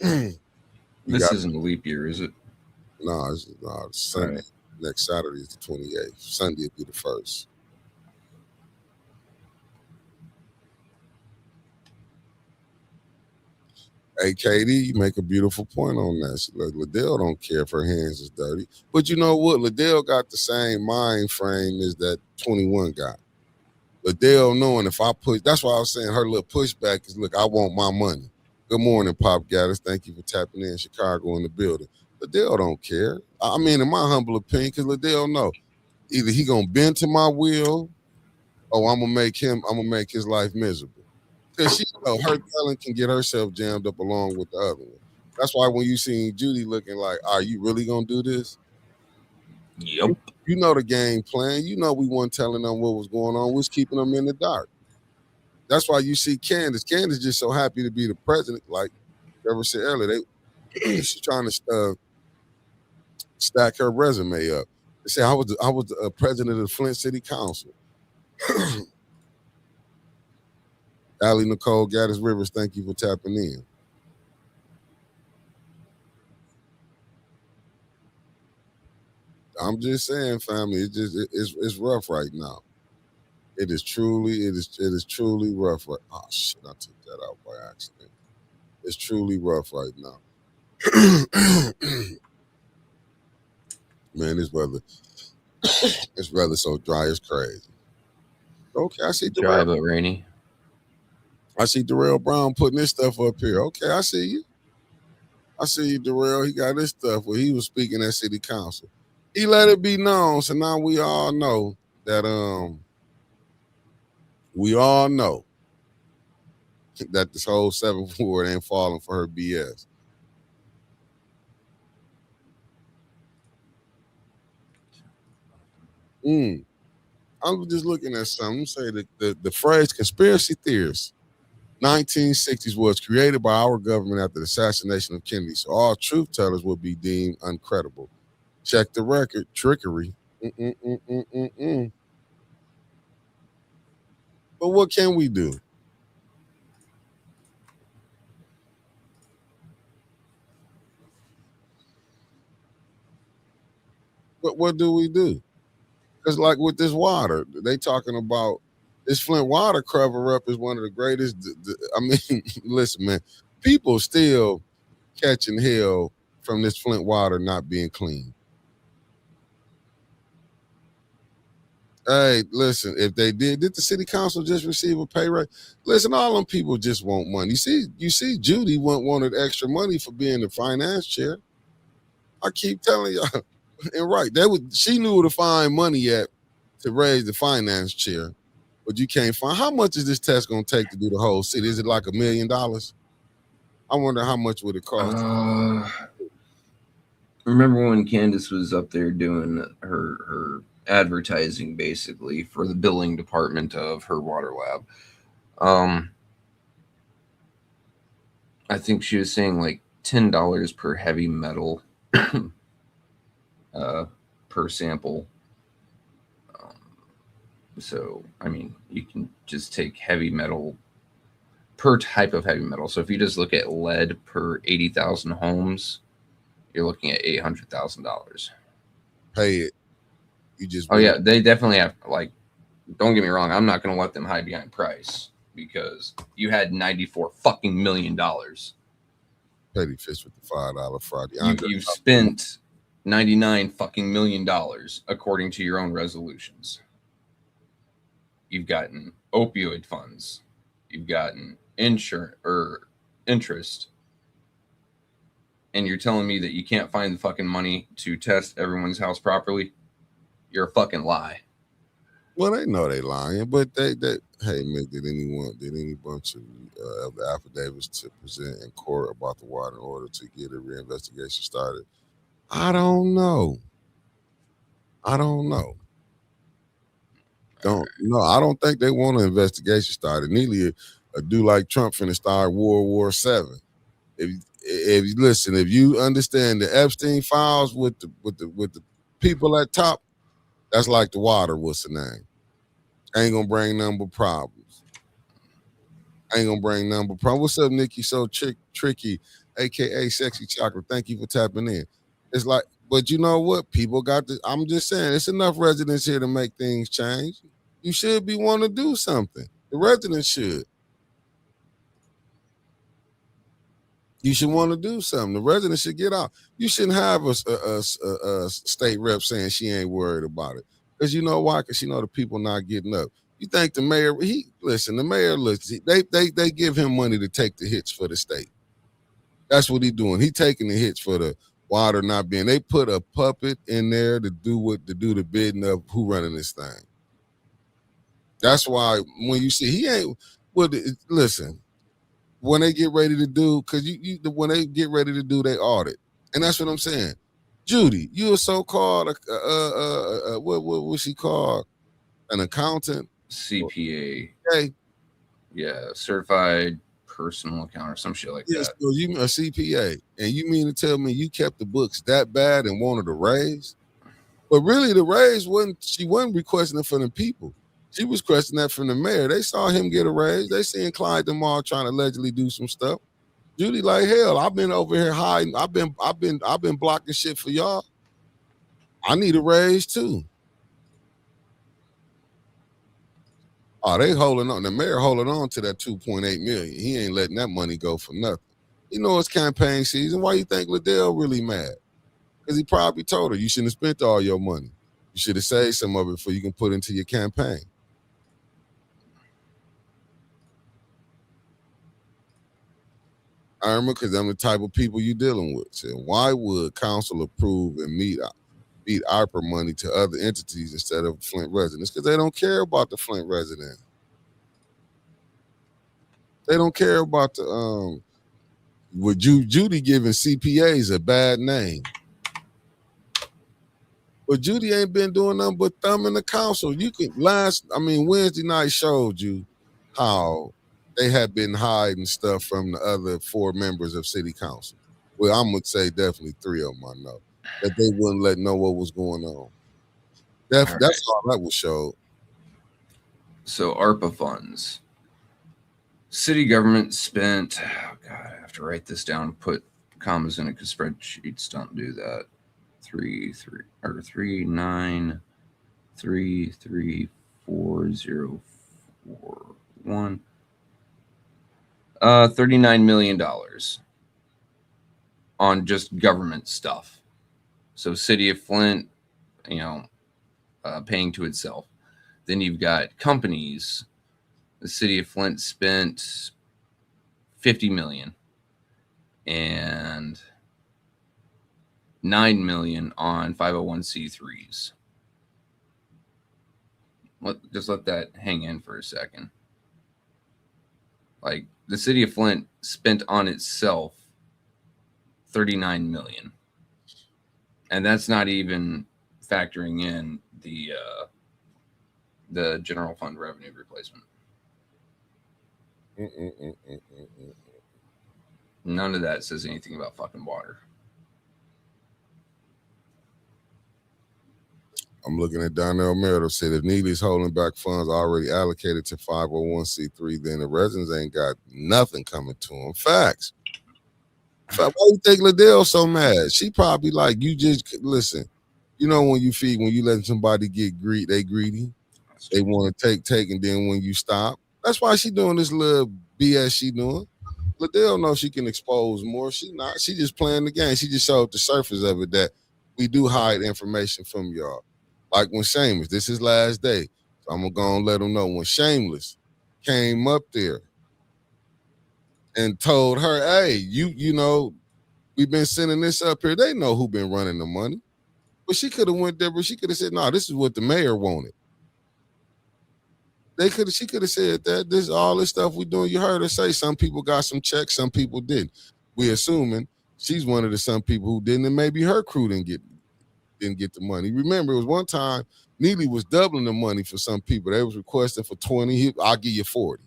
This isn't a leap year, is it? No, it's Sunday. Right. Next Saturday is the 28th. Sunday will be the 1st. Hey, Katie, you make a beautiful point on that. Liddell don't care if her hands is dirty. But you know what? Liddell got the same mind frame as that 21 guy. Liddell knowing if I push, that's why I was saying her little pushback is, look, I want my money. Good morning, Pop Gaddis. Thank you for tapping in. Chicago in the building. Liddell don't care. I mean, in my humble opinion, because Liddell know either he gonna bend to my will, or I'm gonna make his life miserable. Because she know her talent can get herself jammed up along with the other one. That's why when you see Judy looking like, are you really gonna do this? Yep. You know the game plan. You know we weren't telling them what was going on. We was keeping them in the dark. That's why you see Candace. Candace just so happy to be the president. Like Trevor said earlier, she's trying to stack her resume up. They say I was the president of the Flint City Council. Allie Nicole Gaddis Rivers, thank you for tapping in. I'm just saying, family, it's rough right now. It is truly rough. Right, oh shit, I took that out by accident. It's truly rough right now. Man, this weather so dry, it's crazy. Okay, I see Dry but rainy. I see Darrell Brown putting this stuff up here. Okay, I see you. I see you, Darrell. He got this stuff where he was speaking at city council. He let it be known, so now we all know that this whole 7th Ward ain't falling for her BS. I'm just looking at something. Say that the phrase conspiracy theorists 1960s was created by our government after the assassination of Kennedy, so all truth tellers would be deemed uncredible. Check the record, trickery. But what can we do? What do we do? Because like with this water, they talking about this Flint water cover up is one of the greatest. I mean, listen, man, people still catching hell from this Flint water not being clean. Hey, listen, if they did the city council just receive a pay raise? Listen, all them people just want money. You see, Judy wanted extra money for being the finance chair. I keep telling y'all, and right, she knew where to find money at to raise the finance chair, but you can't find. How much is this test gonna take to do the whole city? Is it like $1 million? I wonder how much would it cost. Remember when Candace was up there doing her advertising basically for the billing department of her water lab? I think she was saying like $10 per heavy metal per sample. So, I mean, you can just take heavy metal per type of heavy metal. So if you just look at lead per 80,000 homes, you're looking at $800,000. Pay it. You just Oh yeah, they definitely have. Like, don't get me wrong, I'm not going to let them hide behind price because you had $94 fucking million. Petty Fish with the $5 Friday. You've spent $99 fucking million according to your own resolutions. You've gotten opioid funds. You've gotten insurance or interest. And you're telling me that you can't find the fucking money to test everyone's house properly? You're a fucking lie. Well, they know they lying, but they hey, Mick, did any bunch of the affidavits to present in court about the water in order to get a reinvestigation started? I don't know. I don't think they want an investigation started. Nearly a dude like Trump finna start World War VII. If you listen, if you understand the Epstein files with the people at top, that's like the water. What's the name? Ain't gonna bring none but problems. What's up, Nikki? So tricky, aka Sexy Chocolate. Thank you for tapping in. It's like, but you know what? People got this. I'm just saying, it's enough residents here to make things change. You should be wanting to do something. The residents should. You should want to do something. The residents should get out. You shouldn't have a state rep saying she ain't worried about it. Because you know why? Because she know the people not getting up. You think the mayor, the mayor looks, they give him money to take the hits for the state. That's what he doing. He taking the hits for the water not being. They put a puppet in there to do the bidding of who running this thing. That's why when you see he ain't, well, listen, when they get ready to do, because when they get ready to do their audit, and that's what I'm saying. Judy, you a so-called what was she called? An accountant? CPA. Okay. Yeah, certified personal account or some shit like that. So you a CPA, and you mean to tell me you kept the books that bad and wanted a raise? But really, the raise she wasn't requesting it from the people. She was requesting that from the mayor. They saw him get a raise. They seen Clyde DeMar trying to allegedly do some stuff. Judy, like, hell, I've been over here hiding. I've been blocking shit for y'all. I need a raise too. Oh, they holding on. The mayor holding on to that $2.8 million. He ain't letting that money go for nothing. You know it's campaign season. Why you think Liddell really mad? Because he probably told her you shouldn't have spent all your money. You should have saved some of it before you can put into your campaign. I remember because I'm the type of people you dealing with. So why would council approve and meet ARPA money to other entities instead of Flint residents? Because they don't care about the Flint resident. They don't care about the with Judy giving CPAs a bad name. But Judy ain't been doing nothing but thumbing the council. Wednesday night showed you how they had been hiding stuff from the other 4 members of city council. Well, I'm gonna say definitely 3 of them I know that they wouldn't let know what was going on. That's all that was showed. So ARPA funds. City government spent, oh God, I have to write this down, put commas in it because spreadsheets don't do that. 393340441. $39 million on just government stuff. So City of Flint, paying to itself. Then you've got companies. The City of Flint spent $50 million and $9 million on 501c3s. Just let that hang in for a second. Like, the City of Flint spent on itself $39 million. And that's not even factoring in the general fund revenue replacement. None of that says anything about fucking water. I'm looking at Donnell Merrill said if Neely's holding back funds already allocated to 501c3, then the residents ain't got nothing coming to them. Facts. Why do you think Liddell so mad? She probably like, you just listen. You know when you let somebody get they greedy. They want to take, and then when you stop, that's why she doing this little BS she doing. Liddell knows she can expose more. She not. She just playing the game. She just showed the surface of it that we do hide information from y'all. Like when Shameless, this is last day. So I'm gonna let them know when Shameless came up there and told her, hey, you know, we've been sending this up here. They know who been running the money. But she could have went there, but she could have said, no, this is what the mayor wanted. She could have said that this all this stuff we doing. You heard her say some people got some checks, some people didn't. We assuming she's one of the some people who didn't, and maybe her crew didn't get the money. Remember, it was one time Neely was doubling the money for some people. They was requesting for 20. I'll give you 40.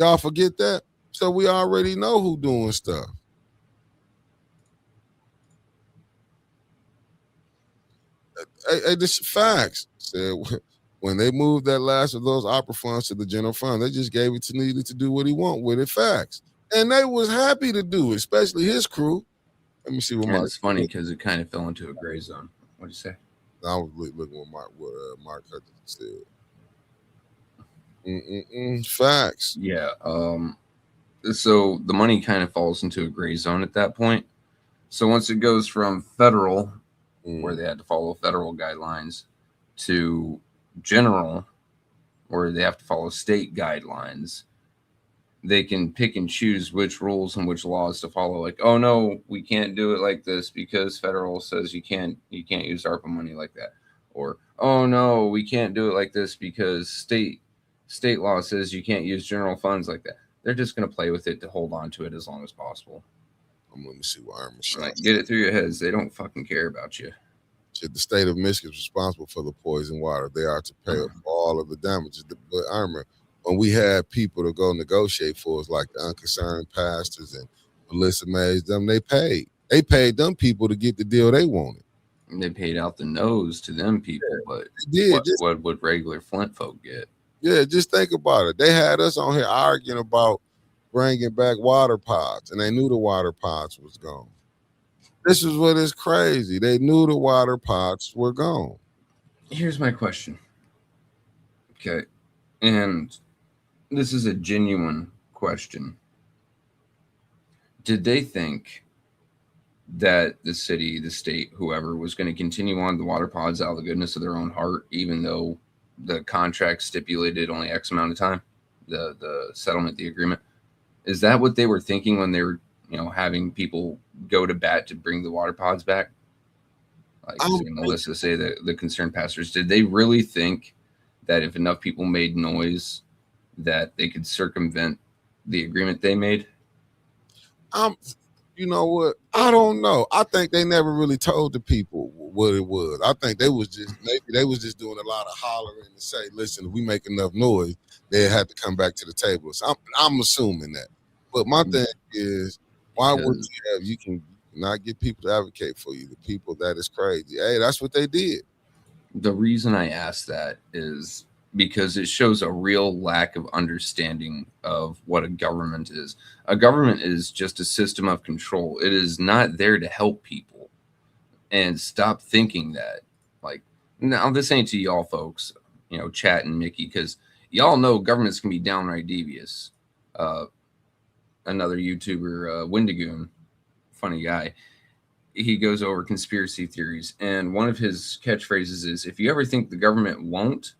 Y'all forget that? So we already know who doing stuff. Hey, this facts. Said when they moved that last of those opera funds to the general fund, they just gave it to Neely to do what he want with it. Facts. And they was happy to do it, especially his crew. Let me see what Mark. It's funny because it kind of fell into a gray zone. What'd you say? I was looking what Mark Hutchins said. Facts. Yeah. So the money kind of falls into a gray zone at that point. So once it goes from federal, where they had to follow federal guidelines, to general, where they have to follow state guidelines, they can pick and choose which rules and which laws to follow. Like, oh no, we can't do it like this because federal says you can't use ARPA money like that. Or, oh no, we can't do it like this because state law says you can't use general funds like that. They're just going to play with it to hold on to it as long as possible. Let me see what Irma shot. Like, get it through your heads. They don't fucking care about you. The state of Michigan is responsible for the poison water. They are to pay for all of the damages. But Irma, when we had people to go negotiate for us, like the Unconcerned Pastors and Melissa Mays, they paid. They paid them people to get the deal they wanted. And they paid out the nose to them people, but what would regular Flint folk get? Yeah, just think about it. They had us on here arguing about bringing back water pods, and they knew the water pods was gone. This is what is crazy. They knew the water pods were gone. Here's my question. Okay. And this is a genuine question. Did they think that the city, the state, whoever was going to continue on the water pods out of the goodness of their own heart, even though the contract stipulated only X amount of time, the settlement, the agreement? Is that what they were thinking when they were, having people go to bat to bring the water pods back? Like Melissa say, the concerned pastors, did they really think that if enough people made noise that they could circumvent the agreement they made? You know what? I don't know. I think they never really told the people what it was. I think they was just doing a lot of hollering to say, listen, if we make enough noise, they had to come back to the table. So I'm assuming that. But my thing is, why would you can not get people to advocate for you? The people, that is crazy. Hey, that's what they did. The reason I ask that is because it shows a real lack of understanding of what a government is. A government is just a system of control. It is not there to help people. And stop thinking that. Like, now this ain't to y'all folks, Chat and Mickey, because y'all know governments can be downright devious. Another YouTuber, Wendigoon, funny guy, he goes over conspiracy theories, and one of his catchphrases is, if you ever think the government won't,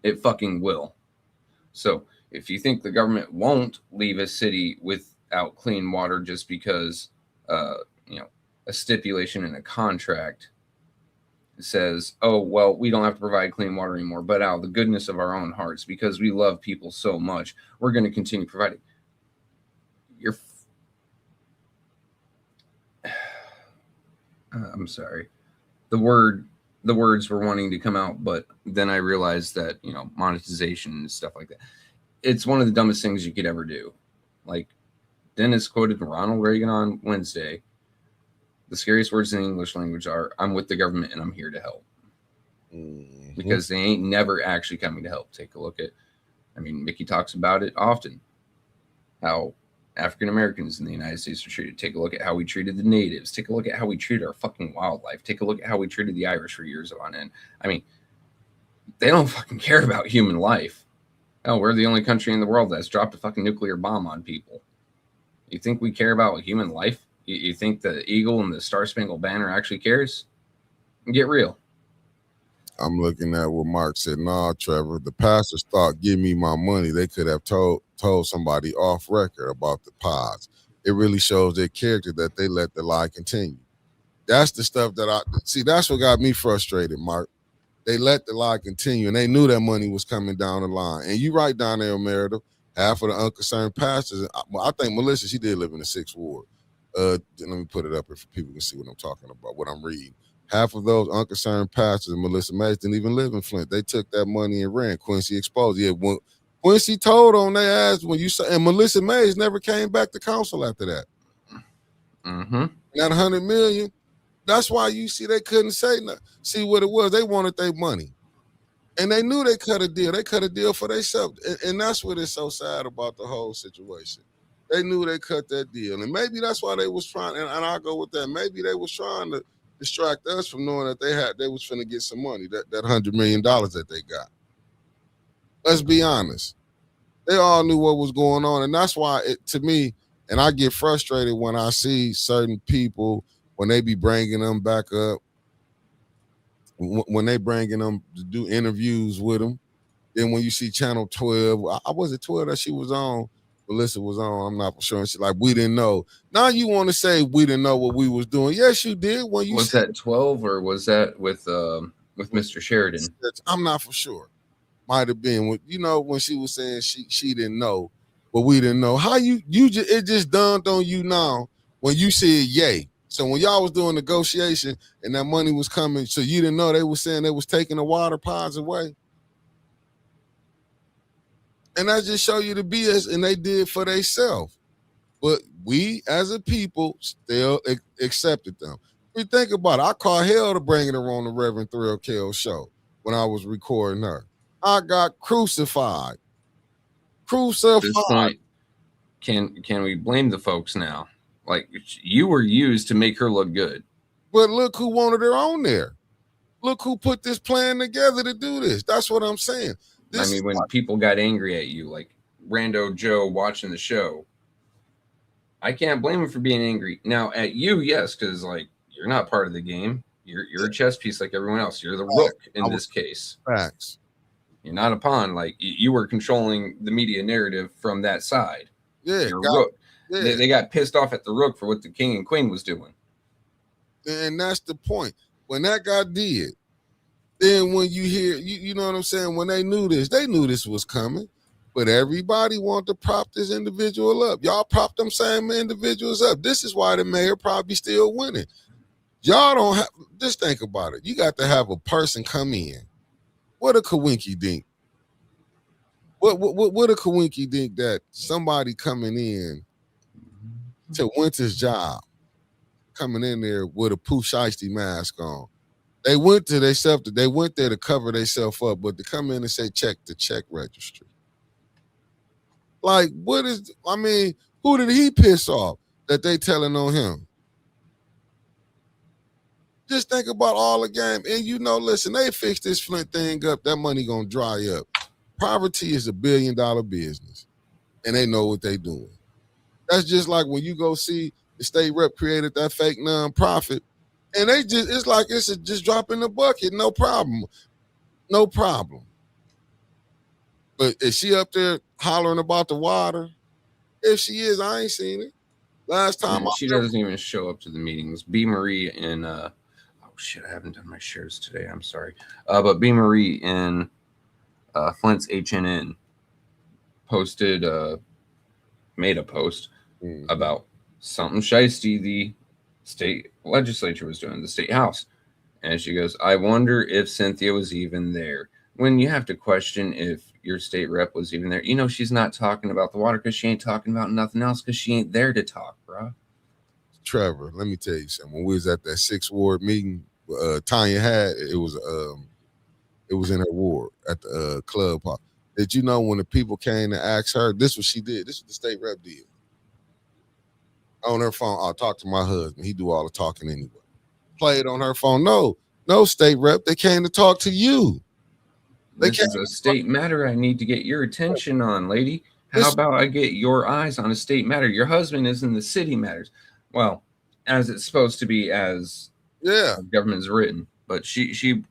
it fucking will. So if you think the government won't leave a city without clean water just because a stipulation in a contract says, oh, well, we don't have to provide clean water anymore, but out of the goodness of our own hearts, because we love people so much, we're going to continue providing. I'm sorry. The words were wanting to come out, but then I realized that, monetization and stuff like that, it's one of the dumbest things you could ever do. Like Dennis quoted Ronald Reagan on Wednesday. The scariest words in the English language are "I'm with the government and I'm here to help," because they ain't never actually coming to help. Take a look at, I mean, Mickey talks about it often, how African Americans in the United States are treated. Take a look at how we treated the natives. Take a look at how we treated our fucking wildlife. Take a look at how we treated the Irish for years on end. I mean, they don't fucking care about human life. Oh, we're the only country in the world that's dropped a fucking nuclear bomb on people. You think we care about human life? You think the eagle and the Star Spangled Banner actually cares? Get real. I'm looking at what Mark said. Nah, Trevor, the pastors thought, give me my money. They could have told somebody off record about the pods. It really shows their character that they let the lie continue. That's the stuff that I see. That's what got me frustrated, Mark. They let the lie continue, and they knew that money was coming down the line. And you right down there, Meredith, half of the unconcerned pastors. I think Melissa, she did live in the 6th ward. Let me put it up here for people can see what I'm talking about, what I'm reading. Half of those unconcerned pastors and Melissa Mays didn't even live in Flint. They took that money and ran. Quincy exposed. Yeah, when Quincy told on their ass when you said, and Melissa Mays never came back to council after that. Mm-hmm. That $100 million. That's why you see they couldn't say nothing. See what it was. They wanted their money. And they knew they cut a deal. They cut a deal for themselves. And that's what is so sad about the whole situation. They knew they cut that deal. And maybe that's why they was trying, and I'll go with that. Maybe they was trying to distract us from knowing that they was finna get some money, that $100 million that they got. Let's be honest. They all knew what was going on. And that's why, to me, and I get frustrated when I see certain people, when they be bringing them back up, when they bringing them to do interviews with them. Then when you see Channel 12, I was it 12 that she was on, Melissa was on, I'm not for sure. And she's like, we didn't know. Now you want to say we didn't know what we was doing. Yes, you did. When you was that 12 or was that with Mr. Sheridan? I'm not for sure. Might have been with, when she was saying she didn't know, but we didn't know. How you just, it just dawned on you now when you said yay. So when y'all was doing negotiation and that money was coming, so you didn't know they was saying they was taking the water pods away. And that just show you the BS, and they did for themselves. But we, as a people, still accepted them. We think about it. I called hell to bringing her on the Reverend Thrill Kell show when I was recording her. I got crucified. At this point, can we blame the folks now? Like, you were used to make her look good. But look who wanted her on there. Look who put this plan together to do this. That's what I'm saying. When people got angry at you, like Rando Joe watching the show, I can't blame him for being angry. Now, at you, yes, because, like, you're not part of the game. You're a chess piece like everyone else. You're the rook in this case. Facts. You're not a pawn. Like, you were controlling the media narrative from that side. Yeah. You're a rook. Yeah. They got pissed off at the rook for what the king and queen was doing. And that's the point. When that guy did, then when you hear, you know what I'm saying? When they knew this was coming. But everybody wanted to prop this individual up. Y'all prop them same individuals up. This is why the mayor probably still winning. Y'all don't have, just think about it. You got to have a person come in. What a coinky dink. What a coinky dink that somebody coming in to Winter's job, coming in there with a Pooh Shiesty mask on. They went there to cover themselves up, but to come in and say check the check registry. Like, who did he piss off that they telling on him? Just think about all the game. And listen, they fixed this Flint thing up. That money gonna dry up. Poverty is $1 billion business. And they know what they doing. That's just like when you go see the state rep created that fake nonprofit. And it's like it's just drop in the bucket. No problem. No problem. But is she up there hollering about the water? If she is, I ain't seen it. Last time she doesn't even show up to the meetings. B. Marie in I haven't done my shares today. I'm sorry. But B. Marie in Flint's HNN made a post about something shiesty the state legislature was doing, the state house. And she goes, I wonder if Cynthia was even there. When you have to question if your state rep was even there. She's not talking about the water because she ain't talking about nothing else because she ain't there to talk, bro. Trevor, let me tell you something. When we was at that 6th ward meeting, Tanya had it was in her ward at the club. Did you know when the people came to ask her, this what she did? This is what the state rep did. On her phone, I'll talk to my husband. He do all the talking anyway. Play it on her phone. No, state rep. They came to talk to you. This is a state matter I need to get your attention on, lady. How about I get your eyes on a state matter? Your husband is in the city matters. Well, as it's supposed to be, as the government is written. But she.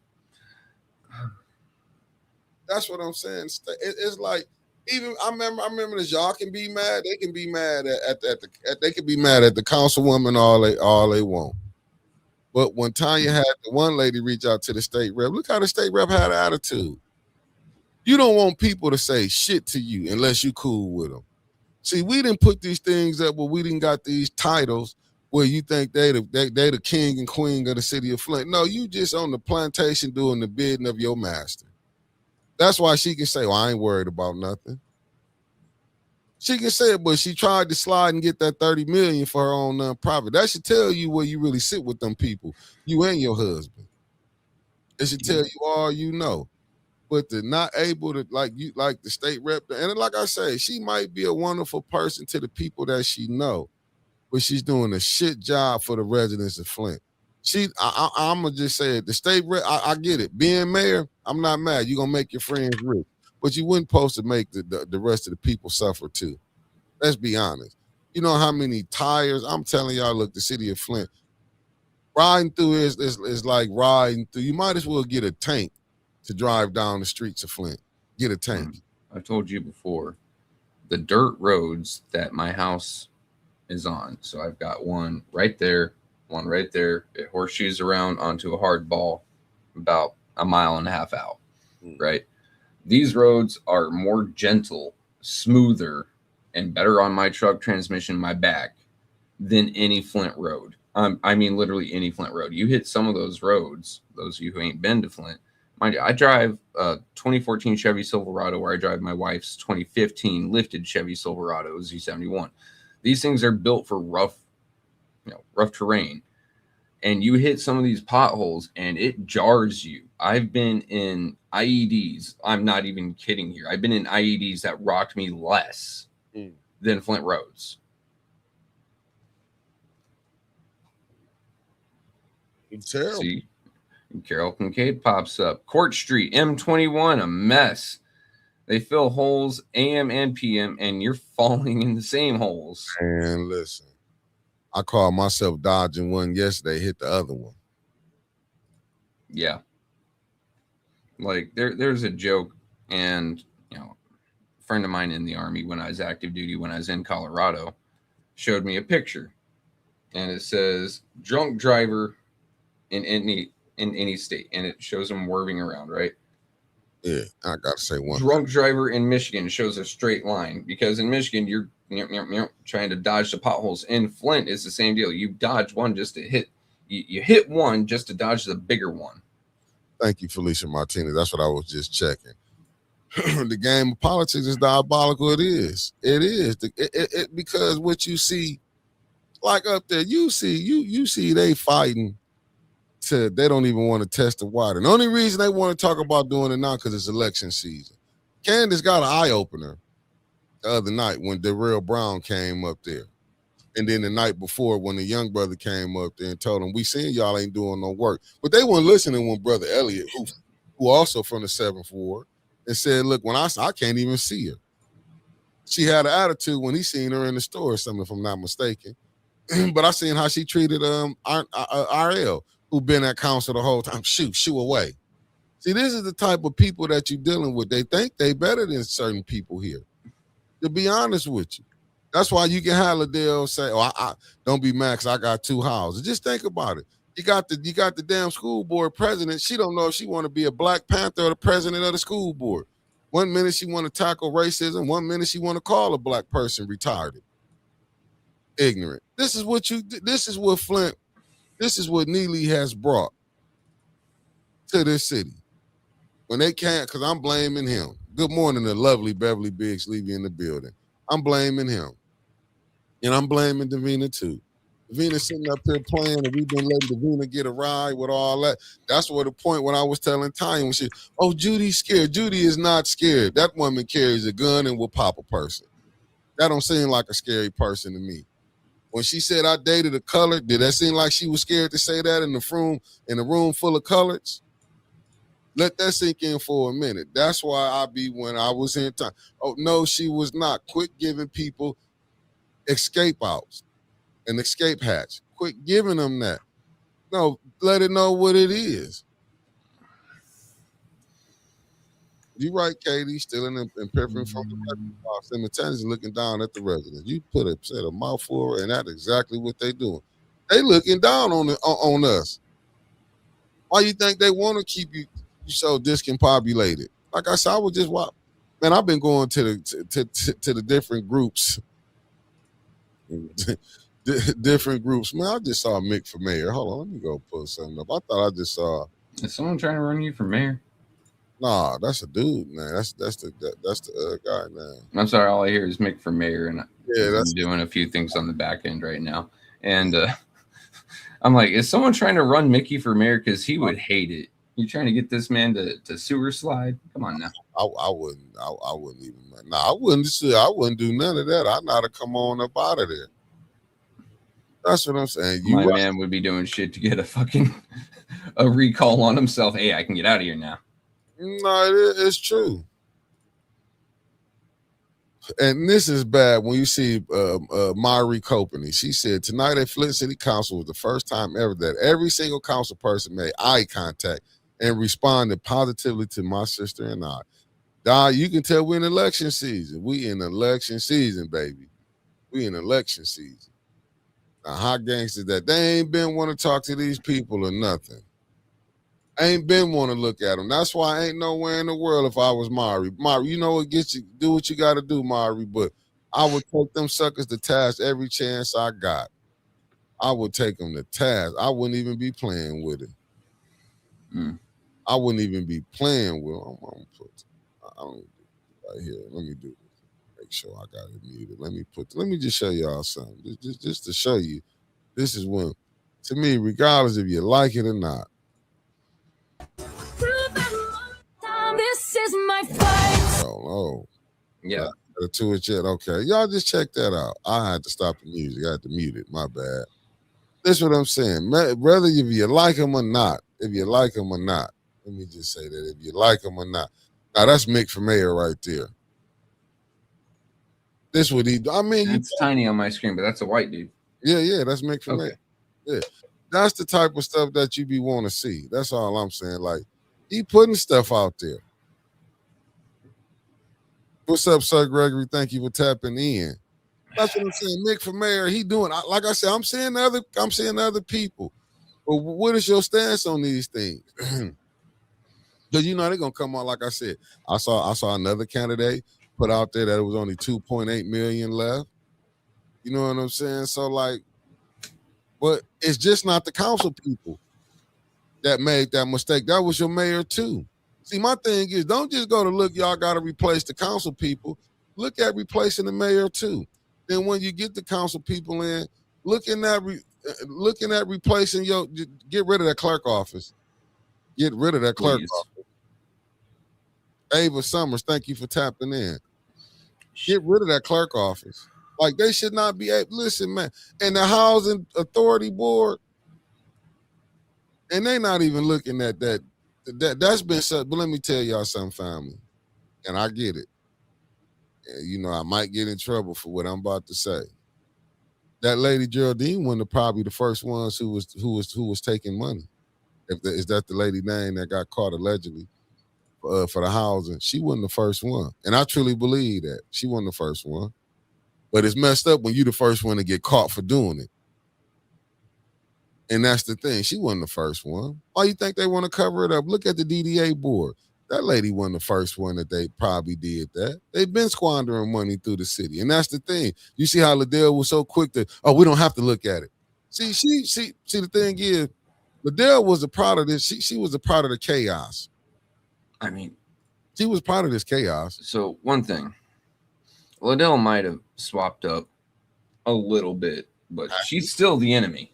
That's what I'm saying. It's like, even I remember this. Y'all can be mad. They can be mad they can be mad at the councilwoman all they want. But when Tanya had the one lady reach out to the state rep, look how the state rep had an attitude. You don't want people to say shit to you unless you cool with them. See, we didn't put these things up where we didn't got these titles where you think they the king and queen of the city of Flint. No, you just on the plantation doing the bidding of your master. That's why she can say, well, I ain't worried about nothing. She can say it, but she tried to slide and get that $30 million for her own nonprofit. That should tell you where you really sit with them people, you and your husband. It should tell you all you know. But they're not able to, like the state rep, and like I say, she might be a wonderful person to the people that she know, but she's doing a shit job for the residents of Flint. I'm gonna just say it. The state rep, I get it. Being mayor, I'm not mad. You're gonna make your friends rich, but you wouldn't supposed to make the rest of the people suffer too. Let's be honest. You know how many tires? I'm telling y'all, look, the city of Flint, riding through is like riding through. You might as well get a tank to drive down the streets of Flint. Get a tank. I've told you before, the dirt roads that my house is on. So I've got one right there. It horseshoes around onto a hard ball about 1.5 miles out, right? These roads are more gentle, smoother, and better on my truck transmission, my back, than any Flint road. I mean, literally any Flint road. You hit some of those roads, those of you who ain't been to Flint. Mind you, I drive a 2014 Chevy Silverado, where I drive my wife's 2015 lifted Chevy Silverado Z71. These things are built for rough terrain, and you hit some of these potholes and it jars you. I've been in IEDs. I'm not even kidding here. I've been in IEDs that rocked me less than Flint roads. It's terrible. See, Carol Kincaid pops up. Court Street, M21, a mess. They fill holes AM and PM, and you're falling in the same holes. And listen, I called myself dodging one yesterday, hit the other one. Yeah. Like there's a joke, and a friend of mine in the Army, when I was active duty, when I was in Colorado, showed me a picture, and it says drunk driver in any state, and it shows him whirling around, right? Yeah, I gotta say one. Drunk driver in Michigan shows a straight line, because in Michigan you're trying to dodge the potholes. In Flint, it's the same deal. You dodge one just to hit. You hit one just to dodge the bigger one. Thank you, Felicia Martinez. That's what I was just checking. The game of politics is diabolical. It is. It is. Because what you see, like up there, you see they fighting. They don't even want to test the water. The only reason they want to talk about doing it now because it's election season. Candace got an eye opener the other night when Darrell Brown came up there, and then the night before when the young brother came up there and told him, "We seen y'all ain't doing no work," but they weren't listening when Brother Elliott, who also from the 7th Ward, and said, "Look, when I can't even see her." She had an attitude when he seen her in the store or something, if I'm not mistaken. But I seen how she treated RL. Who been at council the whole time. Shoo away. See, this is the type of people that you're dealing with. They think they better than certain people here. To be honest with you. That's why you can have Liddell say, I don't be mad because I got 2 houses. Just think about it. You got the damn school board president. She don't know if she want to be a Black Panther or the president of the school board. One minute she want to tackle racism. One minute she want to call a Black person retarded. Ignorant. This is what Flint, this is what Neely has brought to this city. When they can't, because I'm blaming him. Good morning, the lovely Beverly Biggs Levy in the building. I'm blaming him. And I'm blaming Davina too. Venus sitting up here playing, and we've been letting Davina get a ride with all that. That's where the point when I was telling Tanya when she, oh, Judy's scared. Judy is not scared. That woman carries a gun and will pop a person. That don't seem like a scary person to me. When she said I dated a color, did that seem like she was scared to say that in the room full of colors? Let that sink in for a minute. That's why I be when I was in time. Oh no, she was not. Quit giving people escape outs. An escape hatch. Quit giving them that. No, let it know what it is. You right, Katie, stealing and pimping from the resident while simultaneously looking down at the resident. You said a mouthful, and that's exactly what they doing. They looking down on us. Why you think they want to keep you so discombobulated? Like I said, I was just man, I've been going to the different groups. Different groups. Man, I just saw Mick for mayor. Hold on, let me go pull something up. I thought I just saw. Is someone trying to run you for mayor? Nah, that's a dude, man. That's the guy now. I'm sorry, all I hear is Mick for mayor, and Yeah, I'm doing a few things on the back end right now. And I'm like, is someone trying to run Mickey for mayor? Because he would hate it. You trying to get this man to sewer slide? Come on now. I wouldn't even. Nah, I wouldn't do none of that. I'd not have come on up out of there. That's what I'm saying. My man would be doing shit to get a recall on himself. Hey, I can get out of here now. No, it's true. And this is bad when you see Mari Copany. She said tonight at Flint City Council was the first time ever that every single council person made eye contact and responded positively to my sister and I. You can tell we're in election season. We in election season, baby. We in election season. Now, how gangsters that they ain't been want to talk to these people or nothing. Ain't been want to look at them. That's why I ain't nowhere in the world if I was Mari. Mari, you know what gets you, do what you got to do, Mari, but I would take them suckers to task every chance I got. I would take them to task. I wouldn't even be playing with it. I wouldn't even be playing with them. I'm gonna put right here. Let me do this. Make sure I got it muted. Let me just show y'all something. Just to show you. This is when, to me, regardless if you like it or not. This is my fight. Oh, yeah. To it yet? Okay, y'all just check that out. I had to stop the music. I had to mute it. My bad. That's what I'm saying. Whether if you like him or not, let me just say that if you like him or not. Now that's Mick for mayor right there. This what he do. I mean, it's tiny on my screen, but that's a white dude. Yeah, that's Mick for mayor. Yeah, that's the type of stuff that you be want to see. That's all I'm saying. Like, he putting stuff out there. What's up, Sir Gregory? Thank you for tapping in. That's what I'm saying. Mick for mayor, he doing. Like I said, I'm seeing other people. But what is your stance on these things? Because you know they're gonna come on. Like I said, I saw another candidate put out there that it was only 2.8 million left. You know what I'm saying? So like, but it's just not the council people that made that mistake. That was your mayor too. See, my thing is, don't just go to look. Y'all got to replace the council people. Look at replacing the mayor too. Then when you get the council people in, looking at replacing get rid of that clerk office. Get rid of that clerk office. Ava Summers, thank you for tapping in. Get rid of that clerk office. Like, they should not be able, listen, man. And the Housing Authority Board, and they not even looking at that. That's been said. But let me tell y'all something, family. And I get it. And, you know, I might get in trouble for what I'm about to say. That lady Geraldine, one of probably the first ones who was taking money. Is that the lady name that got caught allegedly for the housing? She wasn't the first one, and I truly believe that she wasn't the first one. But it's messed up when you the first one to get caught for doing it, and that's the thing. She wasn't the first one. Why you think they want to cover it up? Look at the DDA board. That lady wasn't the first one that they probably did that. They've been squandering money through the city, and that's the thing. You see how Liddell was so quick to, we don't have to look at it. See, the thing is, Liddell was a part of this. She was a part of the chaos. I mean, she was part of this chaos. So one thing, Liddell might have swapped up a little bit but she's still the enemy.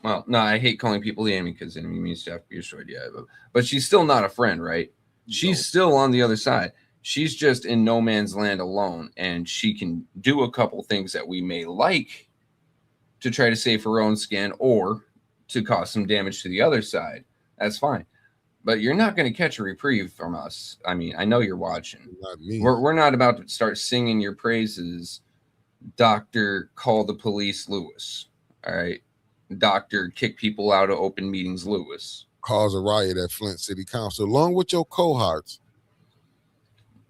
Well, no, I hate calling people the enemy because enemy means to have to be destroyed. Yeah, but she's still not a friend, right? She's still on the other side. She's just in no man's land alone, and she can do a couple things that we may like to try to save her own skin or to cause some damage to the other side. That's fine. But you're not going to catch a reprieve from us. I mean, I know you're watching. Not me. We're not about to start singing your praises, Dr. Call the Police Lewis. All right? Dr. Kick people out of open meetings Lewis. Cause a riot at Flint City Council, along with your cohorts.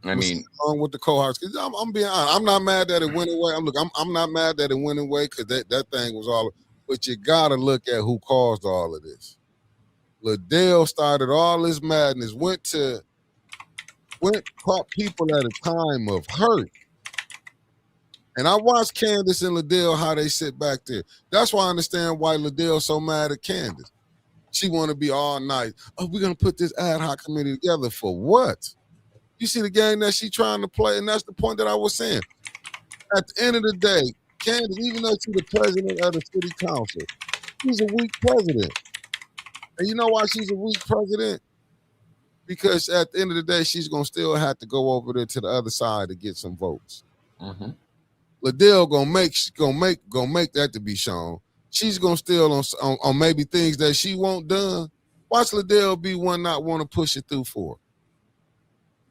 I mean, along with the cohorts, because I'm being honest, I'm not mad that it went away. I'm not mad that it went away because that thing was all. But you gotta look at who caused all of this. Liddell started all this madness. Went caught people at a time of hurt. And I watched Candace and Liddell how they sit back there. That's why I understand why Liddell's so mad at Candace. She want to be all nice. Oh, we're gonna put this ad hoc committee together for what? You see the game that she trying to play, and that's the point that I was saying. At the end of the day, Candace, even though she's the president of the city council, she's a weak president. And you know why she's a weak president? Because at the end of the day, she's gonna still have to go over there to the other side to get some votes. Mm-hmm. Liddell gonna make that to be shown. She's gonna still on maybe things that she won't done. Watch Liddell be one not want to push it through for.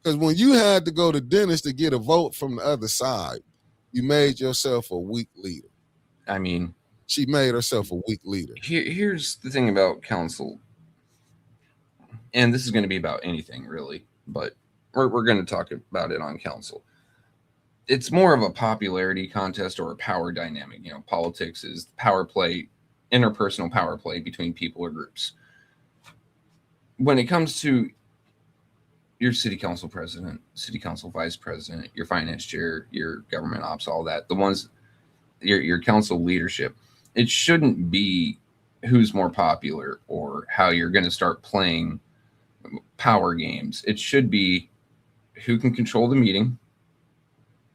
Because when you had to go to Dennis to get a vote from the other side, you made yourself a weak leader. I mean, she made herself a weak leader. Here's the thing about council, and this is going to be about anything really, but we're going to talk about it on council. It's more of a popularity contest or a power dynamic. You know, politics is power play, interpersonal power play between people or groups. When it comes to your city council president, city council vice president, your finance chair, your government ops, all that, the ones, your council leadership, it shouldn't be who's more popular or how you're going to start playing power games. It should be who can control the meeting,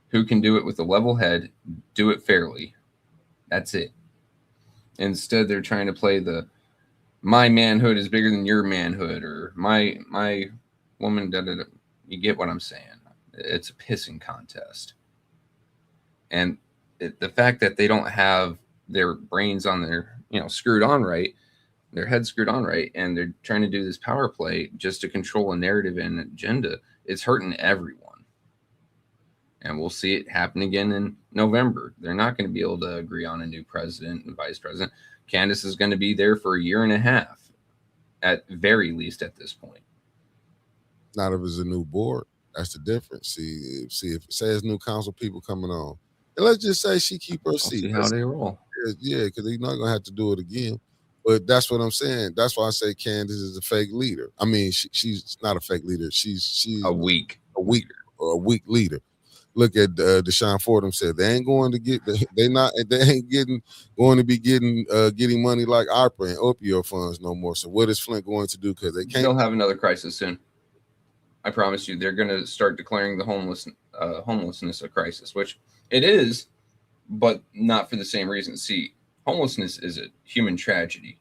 who can do it with a level head, do it fairly. That's it. Instead, they're trying to play the my manhood is bigger than your manhood, or my woman, da, da, da. You get what I'm saying. It's a pissing contest. And the fact that they don't have their brains on their, screwed on right, their head screwed on right, and they're trying to do this power play just to control a narrative and agenda, it's hurting everyone. And we'll see it happen again in November. They're not going to be able to agree on a new president and vice president. Candace is going to be there for a year and a half, at very least at this point. Not if it's a new board. That's the difference. See if it says new council people coming on. And let's just say she keep her seat. See how they roll. Yeah, because they're not going to have to do it again. But that's what I'm saying. That's why I say Candace is a fake leader. I mean, she's not a fake leader. She's a weak leader. Look at Deshaun Fordham said they ain't going to get getting money like ARPA and opioid funds no more. So what is Flint going to do? Because they can't. They'll have another crisis soon. I promise you, they're going to start declaring the homelessness a crisis, which it is, but not for the same reason. See, homelessness is a human tragedy.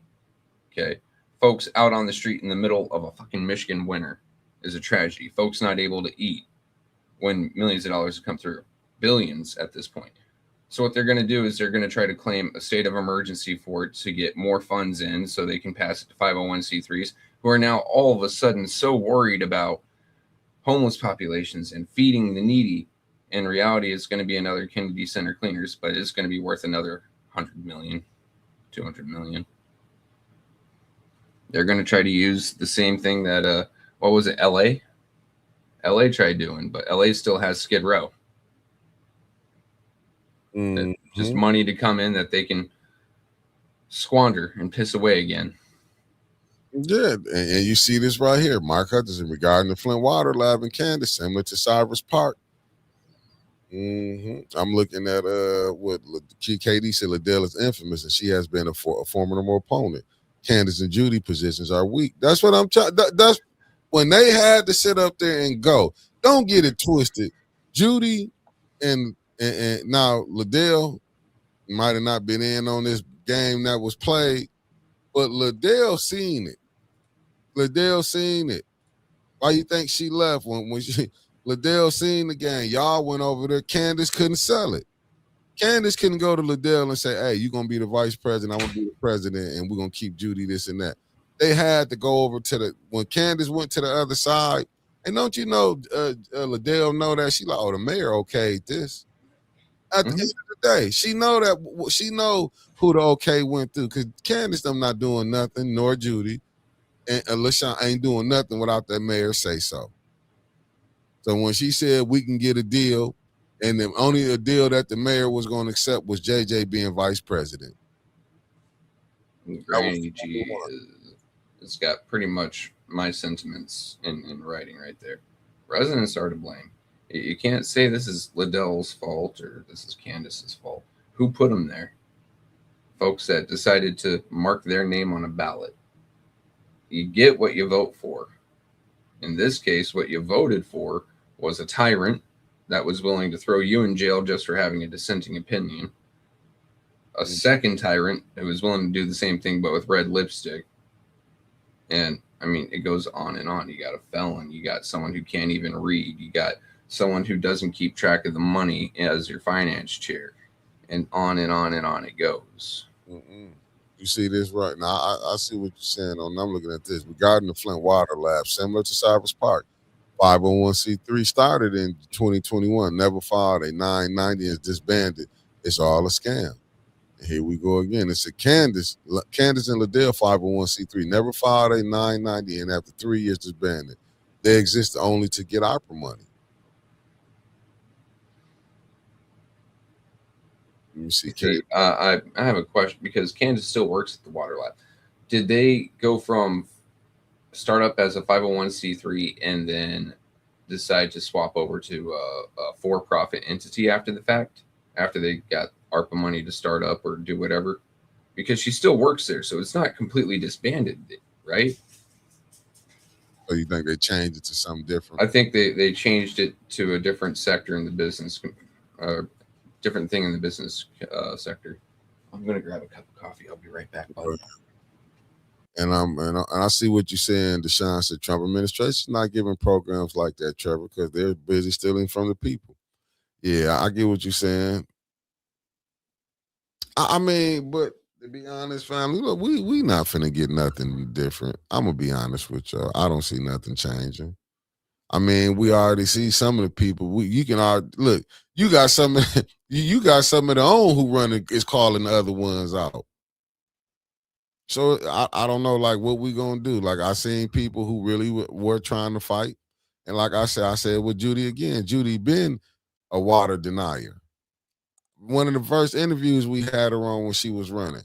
Okay, folks out on the street in the middle of a fucking Michigan winter is a tragedy. Folks not able to eat when millions of dollars have come through, billions at this point. So what they're going to do is they're going to try to claim a state of emergency for it to get more funds in so they can pass it to 501c3s who are now all of a sudden so worried about homeless populations and feeding the needy. In reality, it's going to be another Kennedy Center cleaners, but it's going to be worth another 100 million, 200 million. They're going to try to use the same thing that, what was it, LA tried doing, but LA still has Skid Row. Mm-hmm. Just money to come in that they can squander and piss away again. Yeah, and you see this right here. Mark Hutchinson regarding the Flint Water Lab in Candace, similar to Cyrus Park. Mm-hmm. I'm looking at what KD said. Liddell is infamous, and she has been a formidable opponent. Candace and Judy positions are weak. That's what I'm trying. That's when they had to sit up there and go. Don't get it twisted. Judy and now Liddell, Might have not been in on this game that was played, but Liddell seen it. Liddell seen it. Why you think she left when she Liddell seen the game? Y'all went over there. Candace couldn't sell it. Candace couldn't go to Liddell and say, "Hey, you're gonna be the vice president. I'm gonna be the president, and we're gonna keep Judy this and that." They had to go over to when Candace went to the other side. And don't you know, Liddell know that she like, oh, the mayor okayed this. At the end of the day, she know who the okay went through because Candace them not doing nothing, nor Judy, and LaShawn ain't doing nothing without that mayor say so. So when she said we can get a deal, and the only a deal that the mayor was going to accept was JJ being vice president. Granny G has got pretty much my sentiments in writing right there. Residents are to blame. You can't say this is Liddell's fault or this is Candace's fault. Who put them there? Folks that decided to mark their name on a ballot. You get what you vote for. In this case, what you voted for was a tyrant that was willing to throw you in jail just for having a dissenting opinion. A second tyrant who was willing to do the same thing but with red lipstick. And I mean, it goes on and on. You got a felon. You got someone who can't even read. You got someone who doesn't keep track of the money as your finance chair. And on and on and on it goes. You see this right now. I see what you're saying. I'm looking at this. Regarding the Flint Water Lab, similar to Cyrus Park, 501c3 started in 2021, never filed a 990 is disbanded. It's all a scam. Here we go again. It's a Candace and Liddell 501c3 never filed a 990 and after 3 years disbanded. They exist only to get ARPA money. Let me see. Okay, I have a question because Candace still works at the Water Lab. Did they go from start up as a 501c3 and then decide to swap over to a for-profit entity after the fact, after they got ARPA money to start up or do whatever? Because she still works there, so it's not completely disbanded, right? So you think they changed it to something different? I think they changed it to a different sector in the business, different thing in the business sector. I'm going to grab a cup of coffee. I'll be right back, buddy. And I see what you're saying. Deshaun said Trump administration not giving programs like that, Trevor, because they're busy stealing from the people. Yeah, I get what you're saying. I mean, but to be honest, family, look, we not finna get nothing different. I'm gonna be honest with y'all. I don't see nothing changing. I mean, we already see some of the people. You can look. You got some. You got some of their own who running is calling the other ones out. So I don't know, like what we gonna do. Like I seen people who really were trying to fight, and like I said with Judy again. Judy been a water denier. One of the first interviews we had her on when she was running.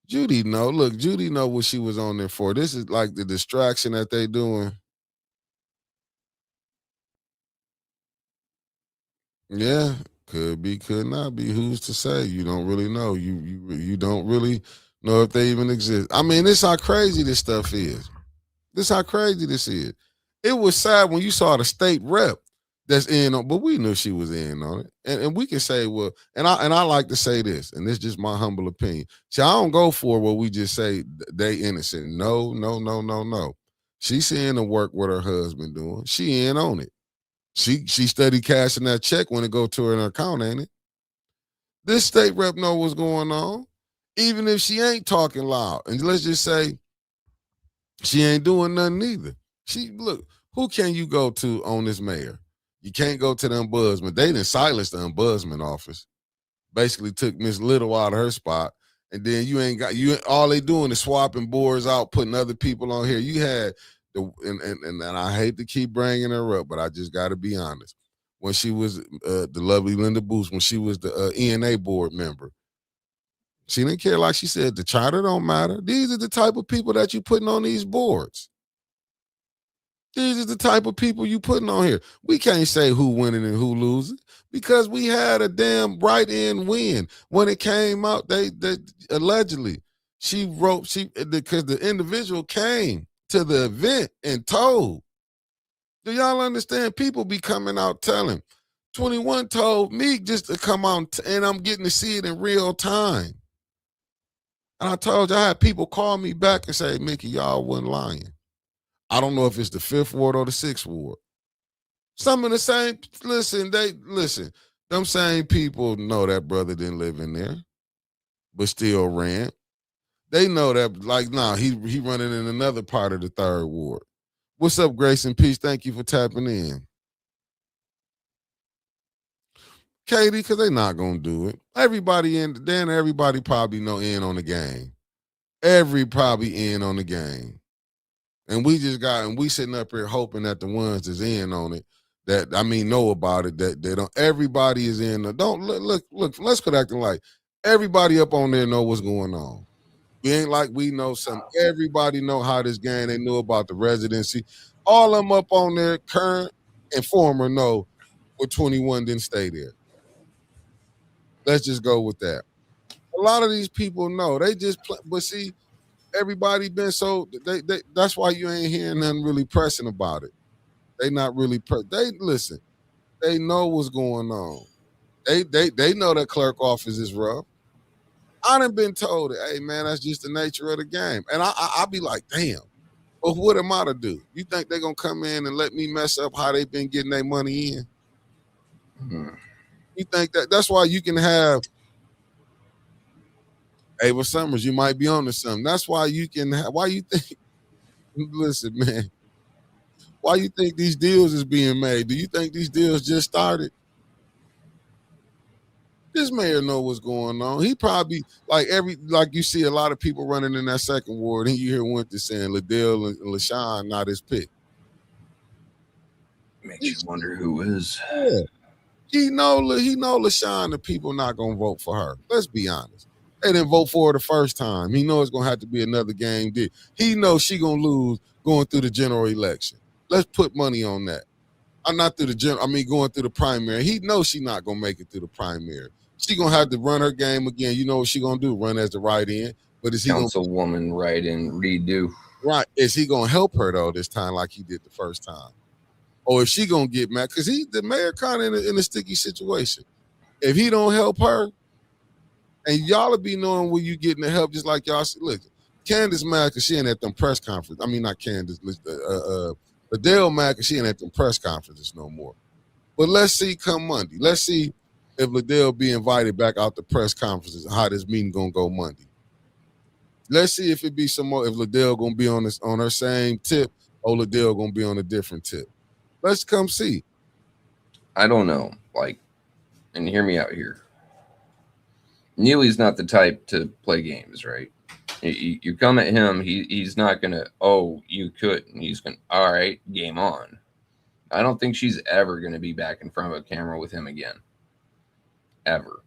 Judy know what she was on there for. This is like the distraction that they doing. Yeah, could be, could not be. Who's to say? You don't really know. You don't really know if they even exist. I mean, this how crazy this stuff is. This how crazy this is. It was sad when you saw the state rep that's in on, but we knew she was in on it. And we can say, well, and I like to say this, and this is just my humble opinion. See, I don't go for what we just say they innocent. No. She seeing the work what her husband doing. She in on it. She steady cashing that check when it go to her account, ain't it? This state rep know what's going on, even if she ain't talking loud. And let's just say she ain't doing nothing either. Look, who can you go to on this mayor? You can't go to the ombudsman. They didn't silence the ombudsman office. Basically took Miss Little out of her spot. And then all they doing is swapping boards out, putting other people on here. You had and I hate to keep bringing her up, but I just got to be honest. When she was the lovely Linda Booth, when she was the ENA board member, she didn't care. Like she said, the charter don't matter. These are the type of people that you putting on these boards. These are the type of people you putting on here. We can't say who winning and who losing because we had a damn right-end win. When it came out, they allegedly, because the individual came to the event and told. Do y'all understand? People be coming out telling 21 told me just to come out, and I'm getting to see it in real time. And I told you, I had people call me back and say, Mickey, y'all wasn't lying. I don't know if it's the 5th ward or the 6th ward. Some of the same, listen, them same people know that brother didn't live in there, but still ran. They know that, like, nah, he running in another part of the 3rd ward. What's up, Grace and Peace? Thank you for tapping in. Katie, because they not going to do it. Everybody probably know in on the game. Everybody in on the game. And we sitting up here hoping that the ones that's in on it, know about it, that they don't, everybody is in. Don't look, let's quit acting like everybody up on there know what's going on. We ain't like we know something. Everybody know how this game, they knew about the residency. All of them up on there, current and former, know what 21 didn't stay there. Let's just go with that. A lot of these people know. They just play, but see, everybody been so they that's why you ain't hearing nothing really pressing about it. They not really they listen. They know what's going on. They know that clerk office is rough. I done been told it, hey man, that's just the nature of the game. And I be like, damn. Well, what am I to do? You think they're gonna come in and let me mess up how they've been getting their money in? Mm-hmm. You think that's why you can have Ava Summers, you might be on to something. That's why you can why you think listen, man. Why you think these deals is being made? Do you think these deals just started? This mayor know what's going on. He probably like you see a lot of people running in that 2nd ward, and you hear Winter saying Liddell and LaShawn not his pick. Makes you wonder who is. Yeah. He know LaShawn, the people not gonna vote for her. Let's be honest. They didn't vote for her the first time. He knows it's gonna have to be another game. He knows she gonna lose going through the general election. Let's put money on that. I'm not through the going through the primary. He knows she not gonna make it through the primary. She gonna have to run her game again. You know what she gonna do? Run as the write-in. But is he councilwoman write-in redo? Right? Is he gonna help her though this time like he did the first time? Or is she gonna get mad? Because the mayor kind of in a sticky situation. If he don't help her, and y'all will be knowing when you getting the help, just like y'all look. Candace mad because she ain't at them press conference. I mean, not Candace. Adele mad because she ain't at them press conferences no more. But let's see come Monday. Let's see if Liddell be invited back out to press conferences, how this meeting gonna go Monday. Let's see if it be some more, if Liddell gonna be on her same tip, or Liddell gonna be on a different tip. Let's come see. I don't know. Like, and hear me out here. Neely's not the type to play games, right? You come at him, he's not gonna, oh, you couldn't. He's gonna, all right, game on. I don't think she's ever gonna be back in front of a camera with him again. Ever.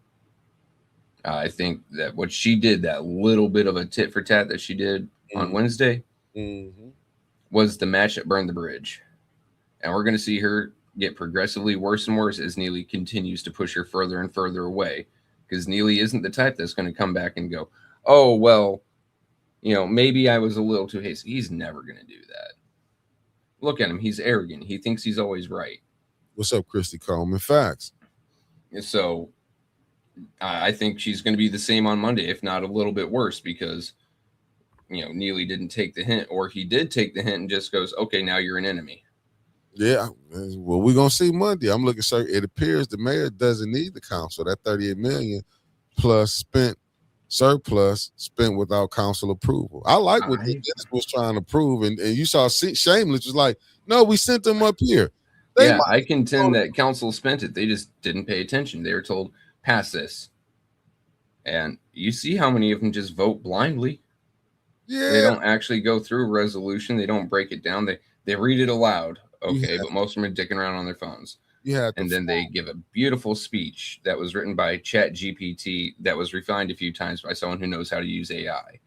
I think that what she did, that little bit of a tit for tat that she did on Wednesday, was the match that burned the bridge. And we're going to see her get progressively worse and worse as Neely continues to push her further and further away. Because Neely isn't the type that's going to come back and go, oh, well, maybe I was a little too hasty. He's never going to do that. Look at him. He's arrogant. He thinks he's always right. What's up, Christy Coleman? Facts. So I think she's going to be the same on Monday, if not a little bit worse, because, Neely didn't take the hint, or he did take the hint and just goes, okay, now you're an enemy. Yeah, well, we're going to see Monday. I'm looking, sir. It appears the mayor doesn't need the council. That $38 million plus surplus spent without council approval. I like what Dennis was trying to prove. And you saw Shameless was like, no, we sent them up here. I contend that council spent it. They just didn't pay attention. They were told, pass this. And you see how many of them just vote blindly. Yeah. They don't actually go through a resolution. They don't break it down. They read it aloud. Okay, but most of them are dicking around on their phones. And then they give a beautiful speech that was written by ChatGPT that was refined a few times by someone who knows how to use AI.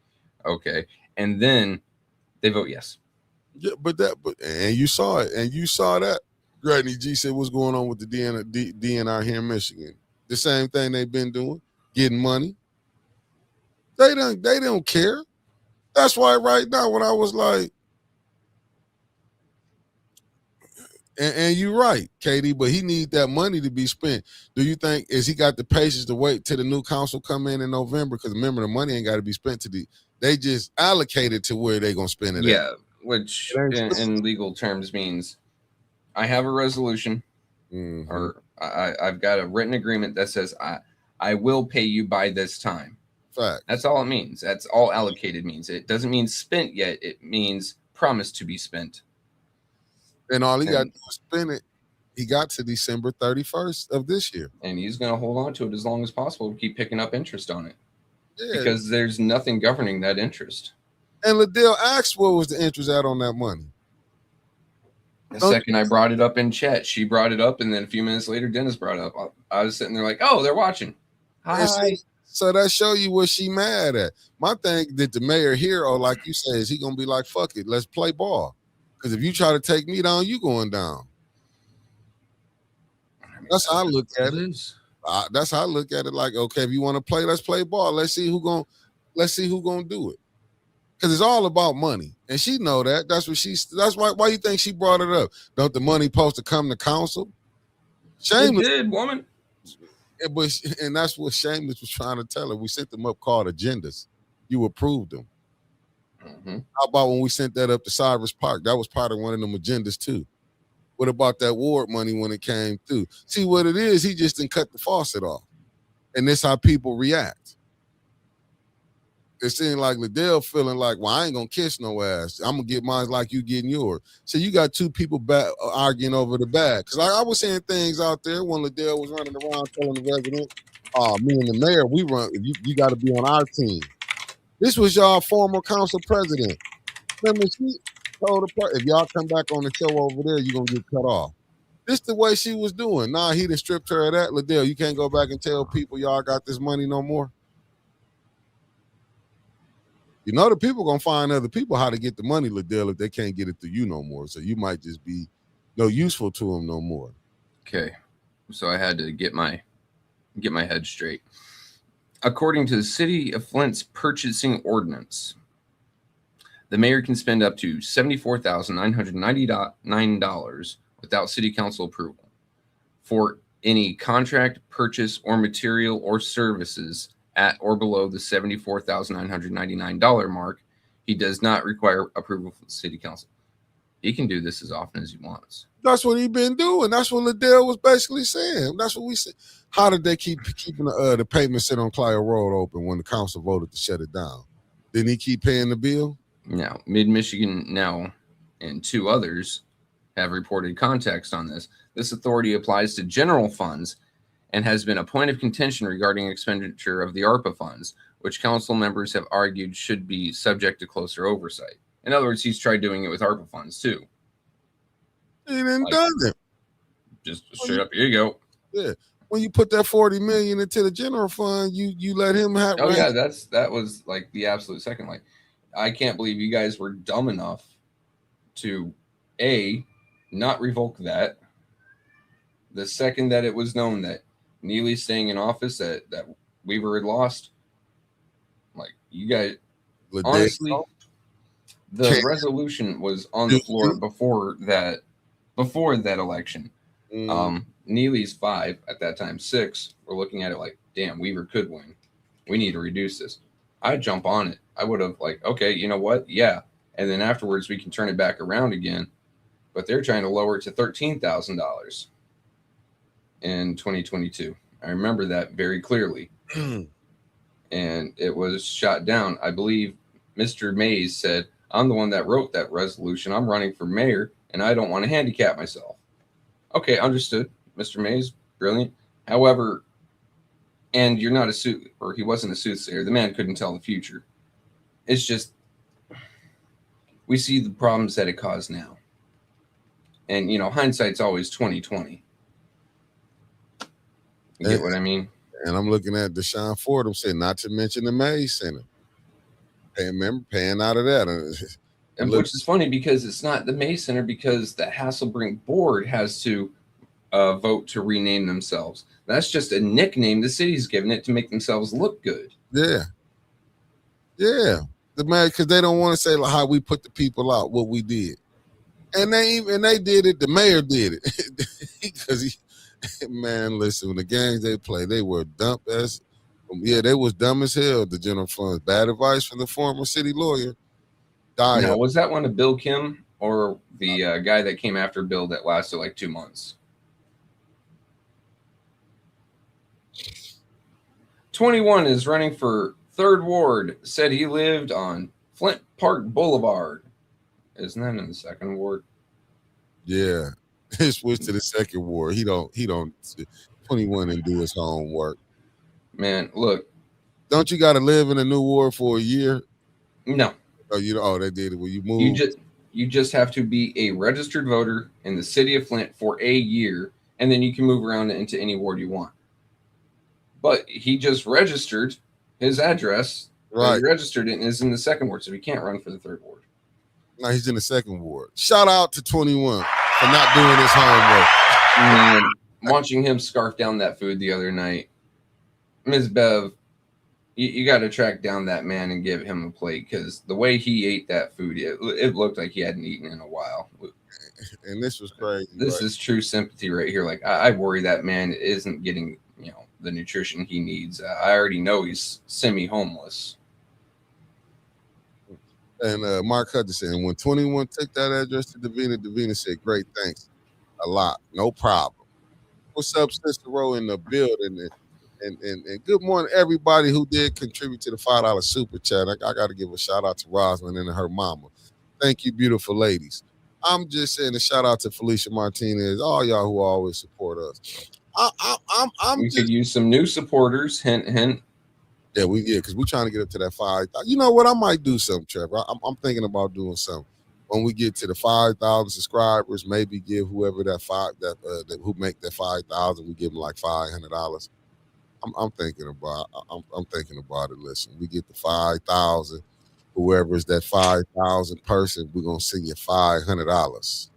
Okay, and then they vote yes. Yeah, and you saw it, and you saw that. Granny G said, "What's going on with the DNR here in Michigan? The same thing they've been doing, getting money. They don't care. That's why right now when I was like." And you're right, Katie, but he need that money to be spent. Do you think is he got the patience to wait till the new council come in November? Because remember, the money ain't got to be spent to they just allocated to where they gonna spend it. Yeah, which in legal terms means I have a resolution, or I've got a written agreement that says I will pay you by this time. Fact. That's all it means. That's all allocated means. It doesn't mean spent yet. It means promised to be spent. And all he got to do is spend it. He got to December 31st of this year. And he's going to hold on to it as long as possible to keep picking up interest on it. Yeah. Because there's nothing governing that interest. And Liddell asked what was the interest at on that money. The second I brought it up in chat, she brought it up, and then a few minutes later, Dennis brought it up. I was sitting there like, oh, they're watching. Hi. So that show you what she mad at. My thing that the mayor here, or like you say, is he going to be like, fuck it, let's play ball. Because if you try to take me down, you going down. That's how I look at it. That's how I look at it. Like, okay, if you want to play, let's play ball. Let's see who gonna do it. Because it's all about money, and she know that. That's what she's. That's why you think she brought it up. Don't the money supposed to come to council? Shameless, it did, woman. And that's what Shameless was trying to tell her. We sent them up called agendas. You approved them. Mm-hmm. How about when we sent that up to Cyrus Park? That was part of one of them agendas too. What about that ward money when it came through? See what it is? He just didn't cut the faucet off, and that's how people react. It seemed like Liddell feeling like, well, I ain't gonna kiss no ass. I'm gonna get mine like you getting yours. So you got two people arguing over the bag. Because I was seeing things out there when Liddell was running around telling the residents, me and the mayor, we run. You got to be on our team. This was y'all former council president. Remember, she told the if y'all come back on the show over there, you're gonna get cut off. This the way she was doing. Nah, he done stripped her of that. Liddell, you can't go back and tell people y'all got this money no more. You know the people gonna find other people how to get the money, Liddell, if they can't get it to you no more. So you might just be no useful to them no more. Okay, so I had to get my head straight. According to the City of Flint's purchasing ordinance, the mayor can spend up to $74,999 without city council approval for any contract, purchase, or material or services at or below the $74,999 mark. He does not require approval from the city council. He can do this as often as he wants. That's what he been doing. That's what Liddell was basically saying. That's what we said. How did they keep keeping the pavement sit on Clio Road open when the council voted to shut it down? Didn't he keep paying the bill? Now, Mid-Michigan now and two others have reported context on this. This authority applies to general funds and has been a point of contention regarding expenditure of the ARPA funds, which council members have argued should be subject to closer oversight. In other words, he's tried doing it with ARPA funds too. He didn't done it. Just straight up, here you go. Yeah. When you put that $40 million into the general fund, you let him have. Oh yeah, that was like the absolute second. Like, I can't believe you guys were dumb enough to not revoke that. The second that it was known that Neely's staying in office, that Weaver had lost, like, you guys, honestly, the resolution was on the floor before that election. Neely's 5 at that time, 6. We're looking at it like, damn, Weaver could win. We need to reduce this. I'd jump on it. I would have like, okay, you know what? Yeah. And then afterwards we can turn it back around again. But they're trying to lower it to $13,000 in 2022. I remember that very clearly. And it was shot down. I believe Mr. Mays said, I'm the one that wrote that resolution. I'm running for mayor and I don't want to handicap myself. Okay, understood. Mr. Mays, brilliant. However, and you're not he wasn't a soothsayer. The man couldn't tell the future. It's just, we see the problems that it caused now. And, hindsight's always 20/20. You get what I mean? And I'm looking at Deshaun Ford. I'm saying, not to mention the Mays Center. Paying out of that. And which is funny because it's not the Mays Center, because the Hasselbrink board has to vote to rename themselves. That's just a nickname the city's giving it to make themselves look good. Yeah. The man, because they don't want to say like how we put the people out, what we did. And they did it. The mayor did it because man, listen, when the games they play, they were dumb as, they was dumb as hell. The general funds, bad advice from the former city lawyer. Now, was that one of Bill Kim or the guy that came after Bill that lasted like 2 months? 21 is running for 3rd Ward. Said he lived on Flint Park Boulevard. Isn't that in the 2nd Ward? Yeah, he switched to the 2nd Ward. He don't 21 and do his homework. Man, look. Don't you got to live in a new ward for a year? No. Oh, they did it when you moved. You just have to be a registered voter in the city of Flint for a year, and then you can move around into any ward you want. But he just registered his address. Right. He registered it and is in the 2nd Ward, so he can't run for the 3rd Ward. No, he's in the 2nd Ward. Shout out to 21 for not doing his homework. Man, watching him scarf down that food the other night, Ms. Bev, you got to track down that man and give him a plate, because the way he ate that food, it looked like he hadn't eaten in a while. And this was crazy. This is true sympathy right here. Like, I worry that man isn't getting, the nutrition he needs. I already know he's semi-homeless. And Mark Hutchinson, when 21 took that address to Davina said, "Great, thanks a lot, no problem." What's up, Sister Row in the building? And good morning, everybody who did contribute to the $5 super chat. I got to give a shout out to Rosalind and her mama. Thank you, beautiful ladies. I'm just saying a shout out to Felicia Martinez, all y'all who always support us. We could use some new supporters. Hint, hint. Yeah, because we're trying to get up to that 5,000. You know what? I might do something, Trevor. I'm thinking about doing something. When we get to the 5,000 subscribers, maybe give whoever who make that 5,000, we give them like $500. I'm thinking about. I'm thinking about it. Listen, we get the 5,000. Whoever is that 5,000 person, we're gonna send you $500.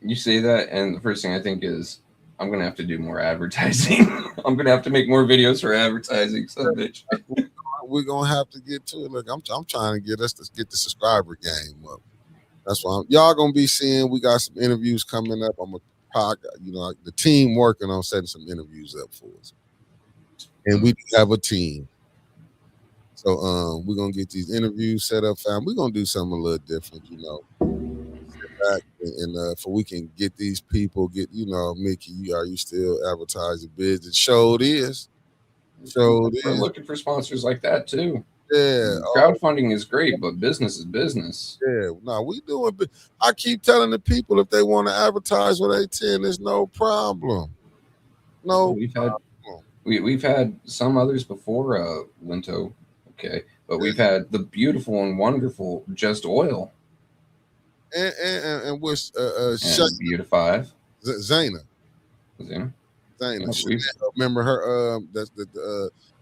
You say that, and the first thing I think is, I'm gonna have to do more advertising. I'm gonna have to make more videos for advertising. Son of a bitch. We're gonna have to get to it. Look, I'm trying to get us to get the subscriber game up. That's why y'all gonna be seeing. We got some interviews coming up. I'm the team working on setting some interviews up for us, and we have a team. So we're gonna get these interviews set up, fam. We're gonna do something a little different, back and for we can get these people, Mickey, are you still advertising business? Show it is. We're looking for sponsors like that too. Yeah. Crowdfunding is great, but business is business. Yeah. No, we doing. I keep telling the people if they want to advertise with A10, there's no problem. No. We've had some others before, Linto. Okay. But we've had the beautiful and wonderful Just Oil. And with Beautify Zayna. Remember her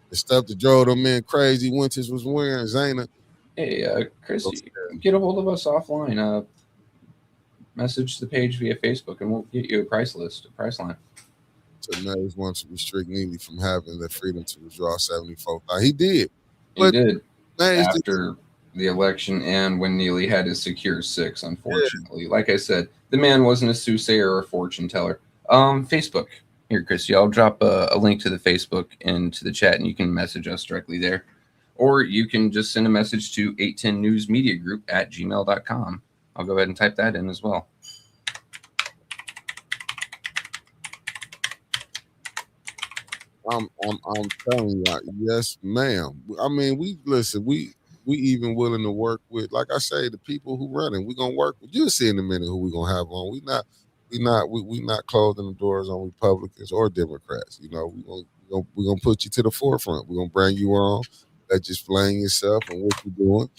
the stuff that drove them men crazy winters was wearing, Zayna. Hey, Chris, get a hold of us offline. Message the page via Facebook and we'll get you a price line. So Mays wants to restrict Neely from having the freedom to withdraw 74,000. He did. He did. After the election and when Neely had his secure 6, unfortunately. Yeah. Like I said, the man wasn't a soothsayer or a fortune teller. Facebook. Here, Christy, I'll drop a link to the Facebook into the chat and you can message us directly there. Or you can just send a message to 810 News Media Group at gmail.com. I'll go ahead and type that in as well. I'm telling you, yes, ma'am. I mean, we even willing to work with, like I say, the people who running. We're gonna work with. You'll see in a minute who we're gonna have on. We not closing the doors on Republicans or Democrats. We're gonna put you to the forefront. We're gonna bring you on, let you explain yourself and what you're doing.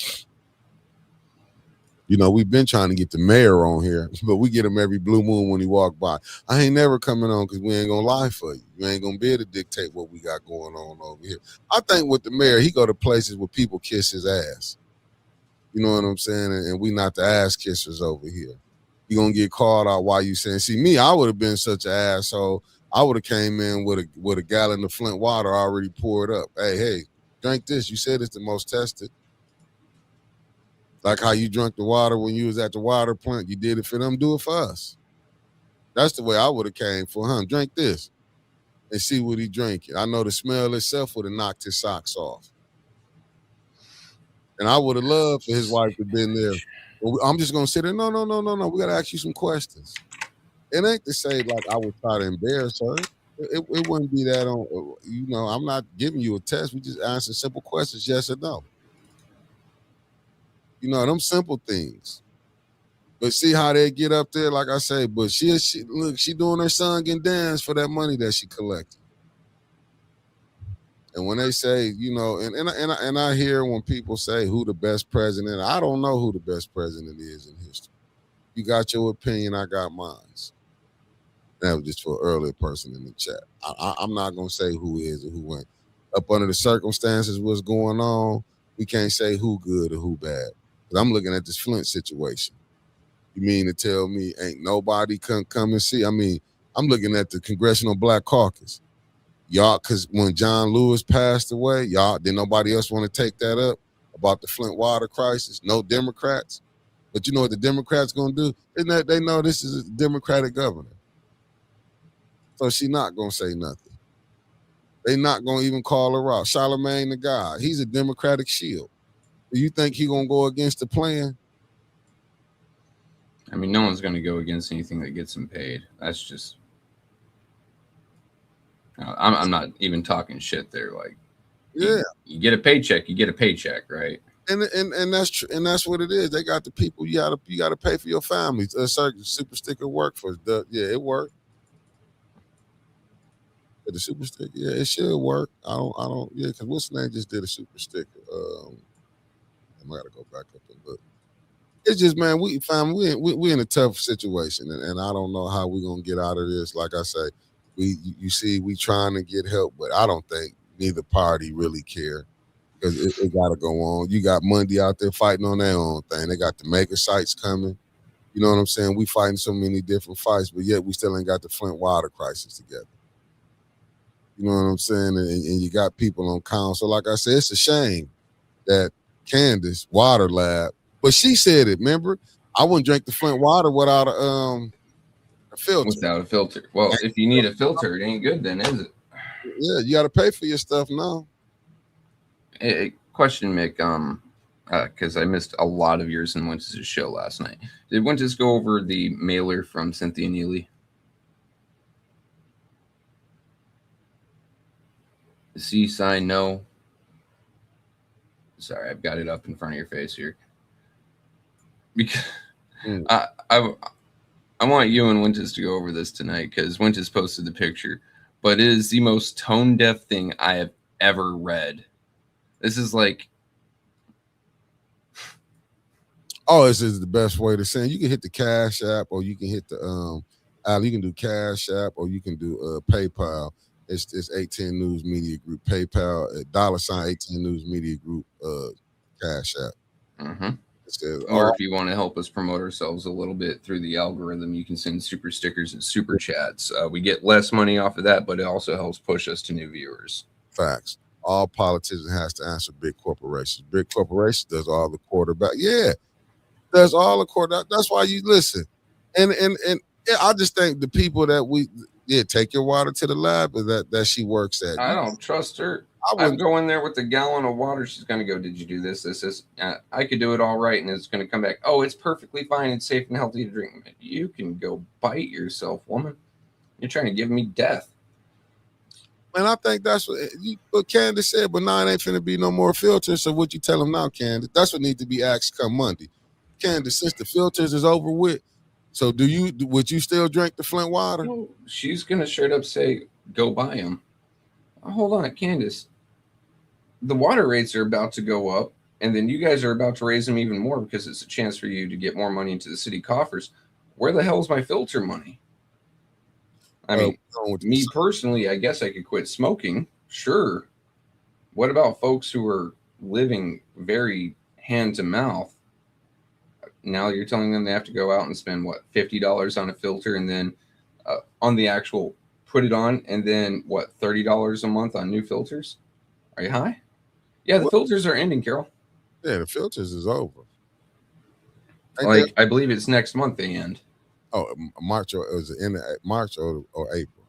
We've been trying to get the mayor on here, but we get him every blue moon when he walk by. I ain't never coming on because we ain't gonna lie for you. You ain't gonna be able to dictate what we got going on over here. I think with the mayor, he go to places where people kiss his ass. You know what I'm saying? And we not the ass kissers over here. You gonna get called out while you saying, see me, I would have been such an asshole. I would have came in with a gallon of Flint water already poured up. Hey, drink this. You said it's the most tested. Like how you drank the water when you was at the water plant. You did it for them, do it for us. That's the way I would have came for him. Drink this and see what he drinking. I know the smell itself would have knocked his socks off. And I would have loved for his wife to have been there. But I'm just going to sit there. No. We got to ask you some questions. It ain't to say like I would try to embarrass her. It wouldn't be that on, I'm not giving you a test. We just answer simple questions, yes or no. Them simple things. But see how they get up there, like I say, but she doing her song and dance for that money that she collected. And when they say, and I hear when people say who the best president, I don't know who the best president is in history. You got your opinion, I got mine. That was just for an earlier person in the chat. I'm not going to say who is or who went. Up under the circumstances, what's going on, we can't say who good or who bad. Because I'm looking at this Flint situation. You mean to tell me ain't nobody come and see? I mean, I'm looking at the Congressional Black Caucus. Y'all, because when John Lewis passed away, y'all, did nobody else want to take that up about the Flint water crisis? No Democrats. But you know what the Democrats going to do? Isn't that they know this is a Democratic governor. So she not going to say nothing. They not going to even call her out. Charlemagne the God, he's a Democratic shield. Do you think he going to go against the plan? I mean, no one's going to go against anything that gets him paid. That's just... I'm not even talking shit there. Like, yeah, you get a paycheck, you get a paycheck, right? And that's true, and that's what it is. They got the people you gotta pay for your family. A certain super sticker work for it worked. The super sticker, yeah, it should work. I don't, yeah, because what's the name just did a super sticker. I gotta go back up and look. It's just, man, we in a tough situation, and I don't know how we're gonna get out of this. Like I say, we trying to get help, but I don't think neither party really care because it got to go on. You got Monday out there fighting on their own thing. They got the mega sites coming. You know what I'm saying? We fighting so many different fights, but yet we still ain't got the Flint water crisis together. You know what I'm saying? And you got people on council. Like I said, it's a shame that Candace Water Lab, but she said it. Remember, I wouldn't drink the Flint water without a filter. Without a filter. Well, if you need a filter, it ain't good then, is it? Yeah, you got to pay for your stuff now. Question, Mick, because I missed a lot of yours in Winters' show last night. Did Winters go over the mailer from Cynthia Neely? The C sign, no. Sorry, I've got it up in front of your face here. Because I want you and Winters to go over this tonight because Winters posted the picture, but it is the most tone-deaf thing I have ever read. This is like... Oh, this is the best way to send. You can hit the Cash App, or you can hit the you can do Cash App, or you can do PayPal. It's 810 News Media Group PayPal $ 810 News Media Group Cash App. Mm-hmm. Or if you want to help us promote ourselves a little bit through the algorithm, you can send super stickers and super chats. We get less money off of that, but it also helps push us to new viewers. Facts. All politicians has to answer big corporations. Big corporations does all the quarterback. Yeah, does all the quarterback. That's why you listen. And I just think the people that take your water to the lab that she works at. I don't trust her. I'd go in there with a gallon of water. She's going to go, did you do this? I could do it all right. And it's going to come back. Oh, it's perfectly fine. It's safe and healthy to drink. You can go bite yourself, woman. You're trying to give me death. And I think that's what Candace said, but now it ain't finna be no more filters. So what you tell them now, Candace? That's what needs to be asked come Monday. Candace, since the filters is over with, so would you still drink the Flint water? No, she's going to straight up say, go buy them. Oh, hold on, Candace. The water rates are about to go up, and then you guys are about to raise them even more because it's a chance for you to get more money into the city coffers. Where the hell is my filter money? I mean, me personally, I guess I could quit smoking. Sure. What about folks who are living very hand to mouth? Now you're telling them they have to go out and spend, what, $50 on a filter and then on the actual put it on and then, what, $30 a month on new filters? Are you high? Yeah, the filters are ending, Carol. Yeah, the filters is over. Like, I believe it's next month they end. Oh, March, or it was in March or April.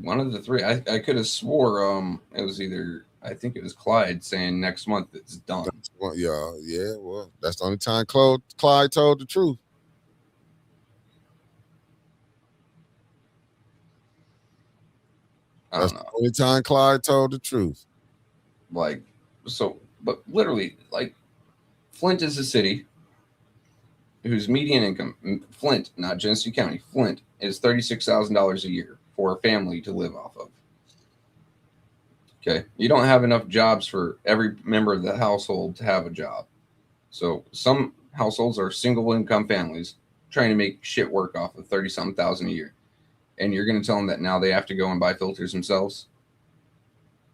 One of the three. I could have swore it was either, I think it was Clyde saying next month it's done. Well, yeah. Well, that's the only time Clyde told the truth. That's the only time Clyde told the truth. Like, so, but literally, like, Flint is a city whose median income, Flint, not Genesee County, Flint is $36,000 a year for a family to live off of. Okay, you don't have enough jobs for every member of the household to have a job. So some households are single income families trying to make shit work off of 30-something thousand a year. And you're going to tell them that now they have to go and buy filters themselves?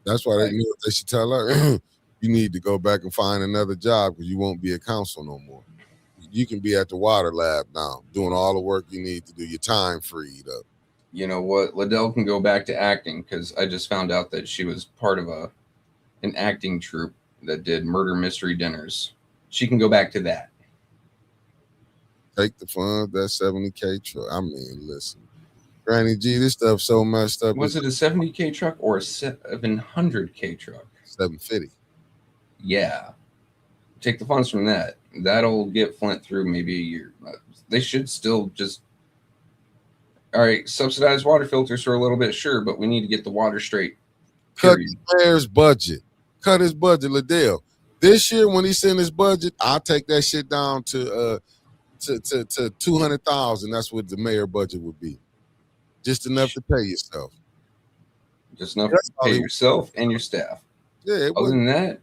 That's why they knew they should tell her, you need to go back and find another job because you won't be at council no more. You can be at the water lab now, doing all the work you need to do. Your time freed up. You know what? Liddell can go back to acting because I just found out that she was part of an acting troupe that did murder mystery dinners. She can go back to that. Take the funds, that 70K truck. I mean, listen, Granny G, this stuff so messed up. Was it a 70K truck or a 700K truck? 750. Yeah. Take the funds from that. That'll get Flint through maybe a year. They should still just, all right, subsidize water filters for a little bit, sure, but we need to get the water straight. Cut the mayor's budget. Cut his budget, Liddell. This year, when he sent his budget, I'll take that shit down to 200,000. That's what the mayor budget would be. Just enough to pay yourself. Just enough to pay yourself and your staff. Yeah. Other than that,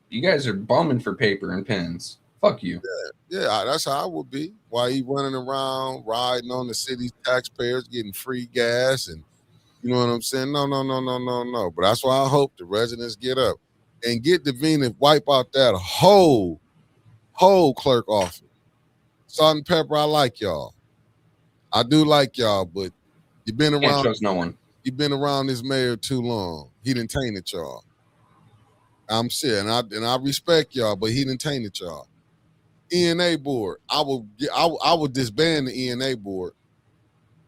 you guys are bumming for paper and pens. Fuck you. Yeah, that's how I would be. Why he running around, riding on the city's taxpayers, getting free gas, and you know what I'm saying? No. But that's why I hope the residents get up and get Devine and wipe out that whole clerk office. Salt and pepper, I like y'all. I do like y'all, but you've been around. Can't trust no one. You've been around this mayor too long. He done tainted y'all. I'm saying, and I respect y'all, but he done tainted y'all. ENA board, I would disband the ENA board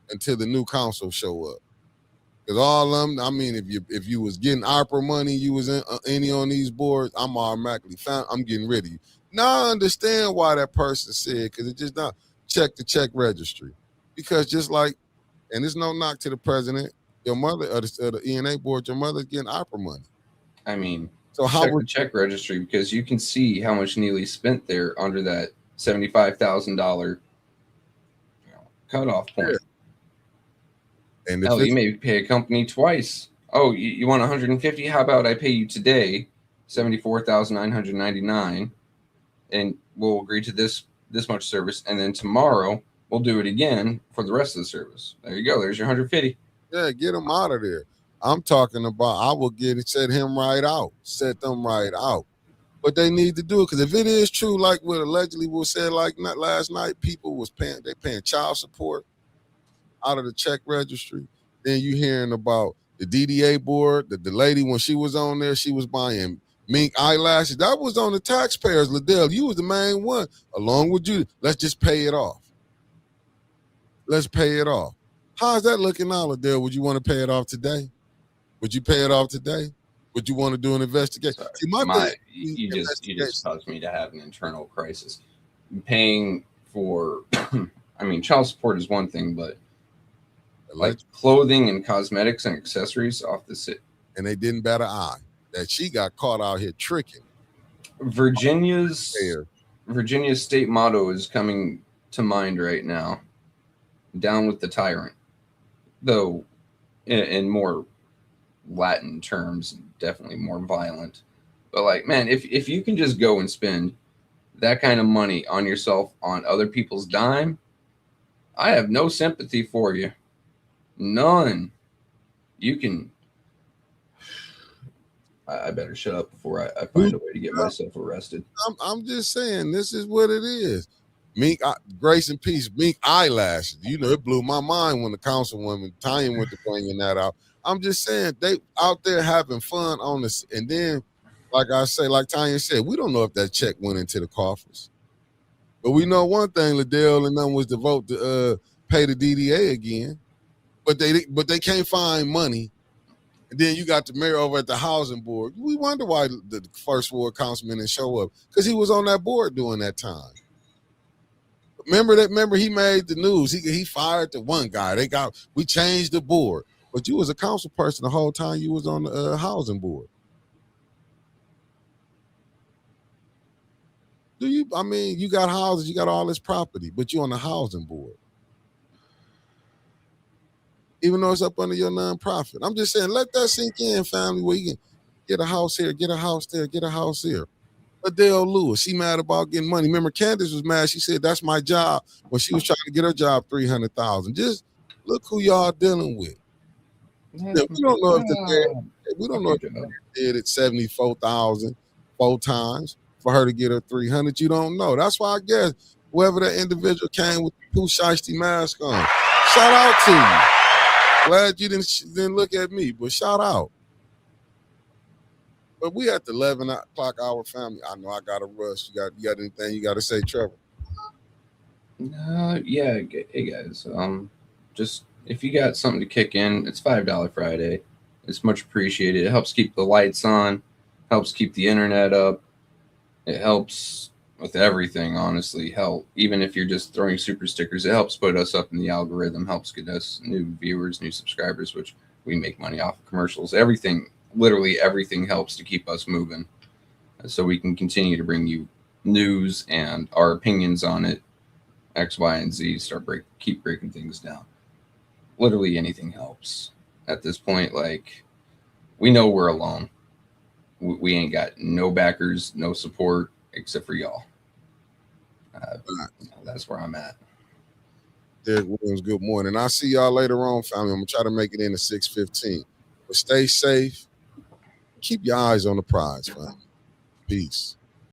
until the new council show up. Because all of them, I mean, if you was getting ARPA money, you was in any on these boards, I'm automatically I'm getting rid of you. Now I understand why that person said, because it just not check the check registry. Because just like, and there's no knock to the president, your mother or the ENA board, your mother's getting ARPA money. I mean, so how check the check registry, because you can see how much Neely spent there under that $75,000 cutoff point. Yeah. And hell, you may pay a company twice. Oh, you want 150? How about I pay you today $74,999, and we'll agree to this much service, and then tomorrow we'll do it again for the rest of the service. There you go. There's your 150. Yeah, get them out of there. I'm talking about I will set him right out, set them right out. But they need to do it, because if it is true, like what allegedly was said like last night, people was paying child support out of the check registry. Then you hearing about the DDA board, the lady when she was on there, she was buying mink eyelashes. That was on the taxpayers, Liddell. You was the main one, along with you. Let's just pay it off. Let's pay it off. How's that looking now, Liddell? Would you want to pay it off today? Would you pay it off today? Would you want to do an investigation? See, you just caused me to have an internal crisis. Paying for, I mean, child support is one thing, but like clothing and cosmetics and accessories off the sit. And they didn't bat an eye that she got caught out here tricking. Virginia's state motto is coming to mind right now. Down with the tyrant, though in more Latin terms, definitely more violent. But like, man, if you can just go and spend that kind of money on yourself on other people's dime, I have no sympathy for you. None. You can. I better shut up before I find a way to get myself arrested. I'm just saying, this is what it is. Mink, grace and peace, mink eyelashes. You know, it blew my mind when the councilwoman Tanya went to bringing that out. I'm just saying, they out there having fun on this. And then, like I say, like Tanya said, we don't know if that check went into the coffers. But we know one thing: Liddell and them was to vote to pay the DDA again, but they can't find money. And then you got the mayor over at the housing board. We wonder why the first ward councilman didn't show up, because he was on that board during that time. Remember he made the news. He fired the one guy. We changed the board, but you was a council person the whole time you was on the housing board. You got houses, you got all this property, but you on the housing board. Even though it's up under your nonprofit. I'm just saying, let that sink in, family, where you can get a house here, get a house there, get a house here. Adele Lewis, she mad about getting money. Remember, Candace was mad. She said, that's my job, when she was trying to get her job $300,000. Just look who y'all dealing with. We don't know if the mayor did it 74,000 4 times for her to get her 300. You don't know. That's why I guess whoever that individual came with the Pooh Shiesty mask on, shout out to you. Glad you didn't look at me, but shout out. But we at the 11 o'clock hour, family. I know I got to rush. You got anything you got to say, Trevor? Yeah. Hey guys, just if you got something to kick in, it's $5 Friday. It's much appreciated. It helps keep the lights on, helps keep the internet up. It helps with everything, honestly. Hell, even if you're just throwing super stickers, it helps put us up in the algorithm, helps get us new viewers, new subscribers, which we make money off of commercials. Everything, literally everything helps to keep us moving, so we can continue to bring you news and our opinions on it, X, Y, and Z, keep breaking things down. Literally anything helps. At this point, like, we know we're alone. We ain't got no backers, no support, except for y'all. That's where I'm at. Derek Williams, good morning. I'll see y'all later on, family. I'm going to try to make it in at 6:15. But stay safe. Keep your eyes on the prize, family. Peace.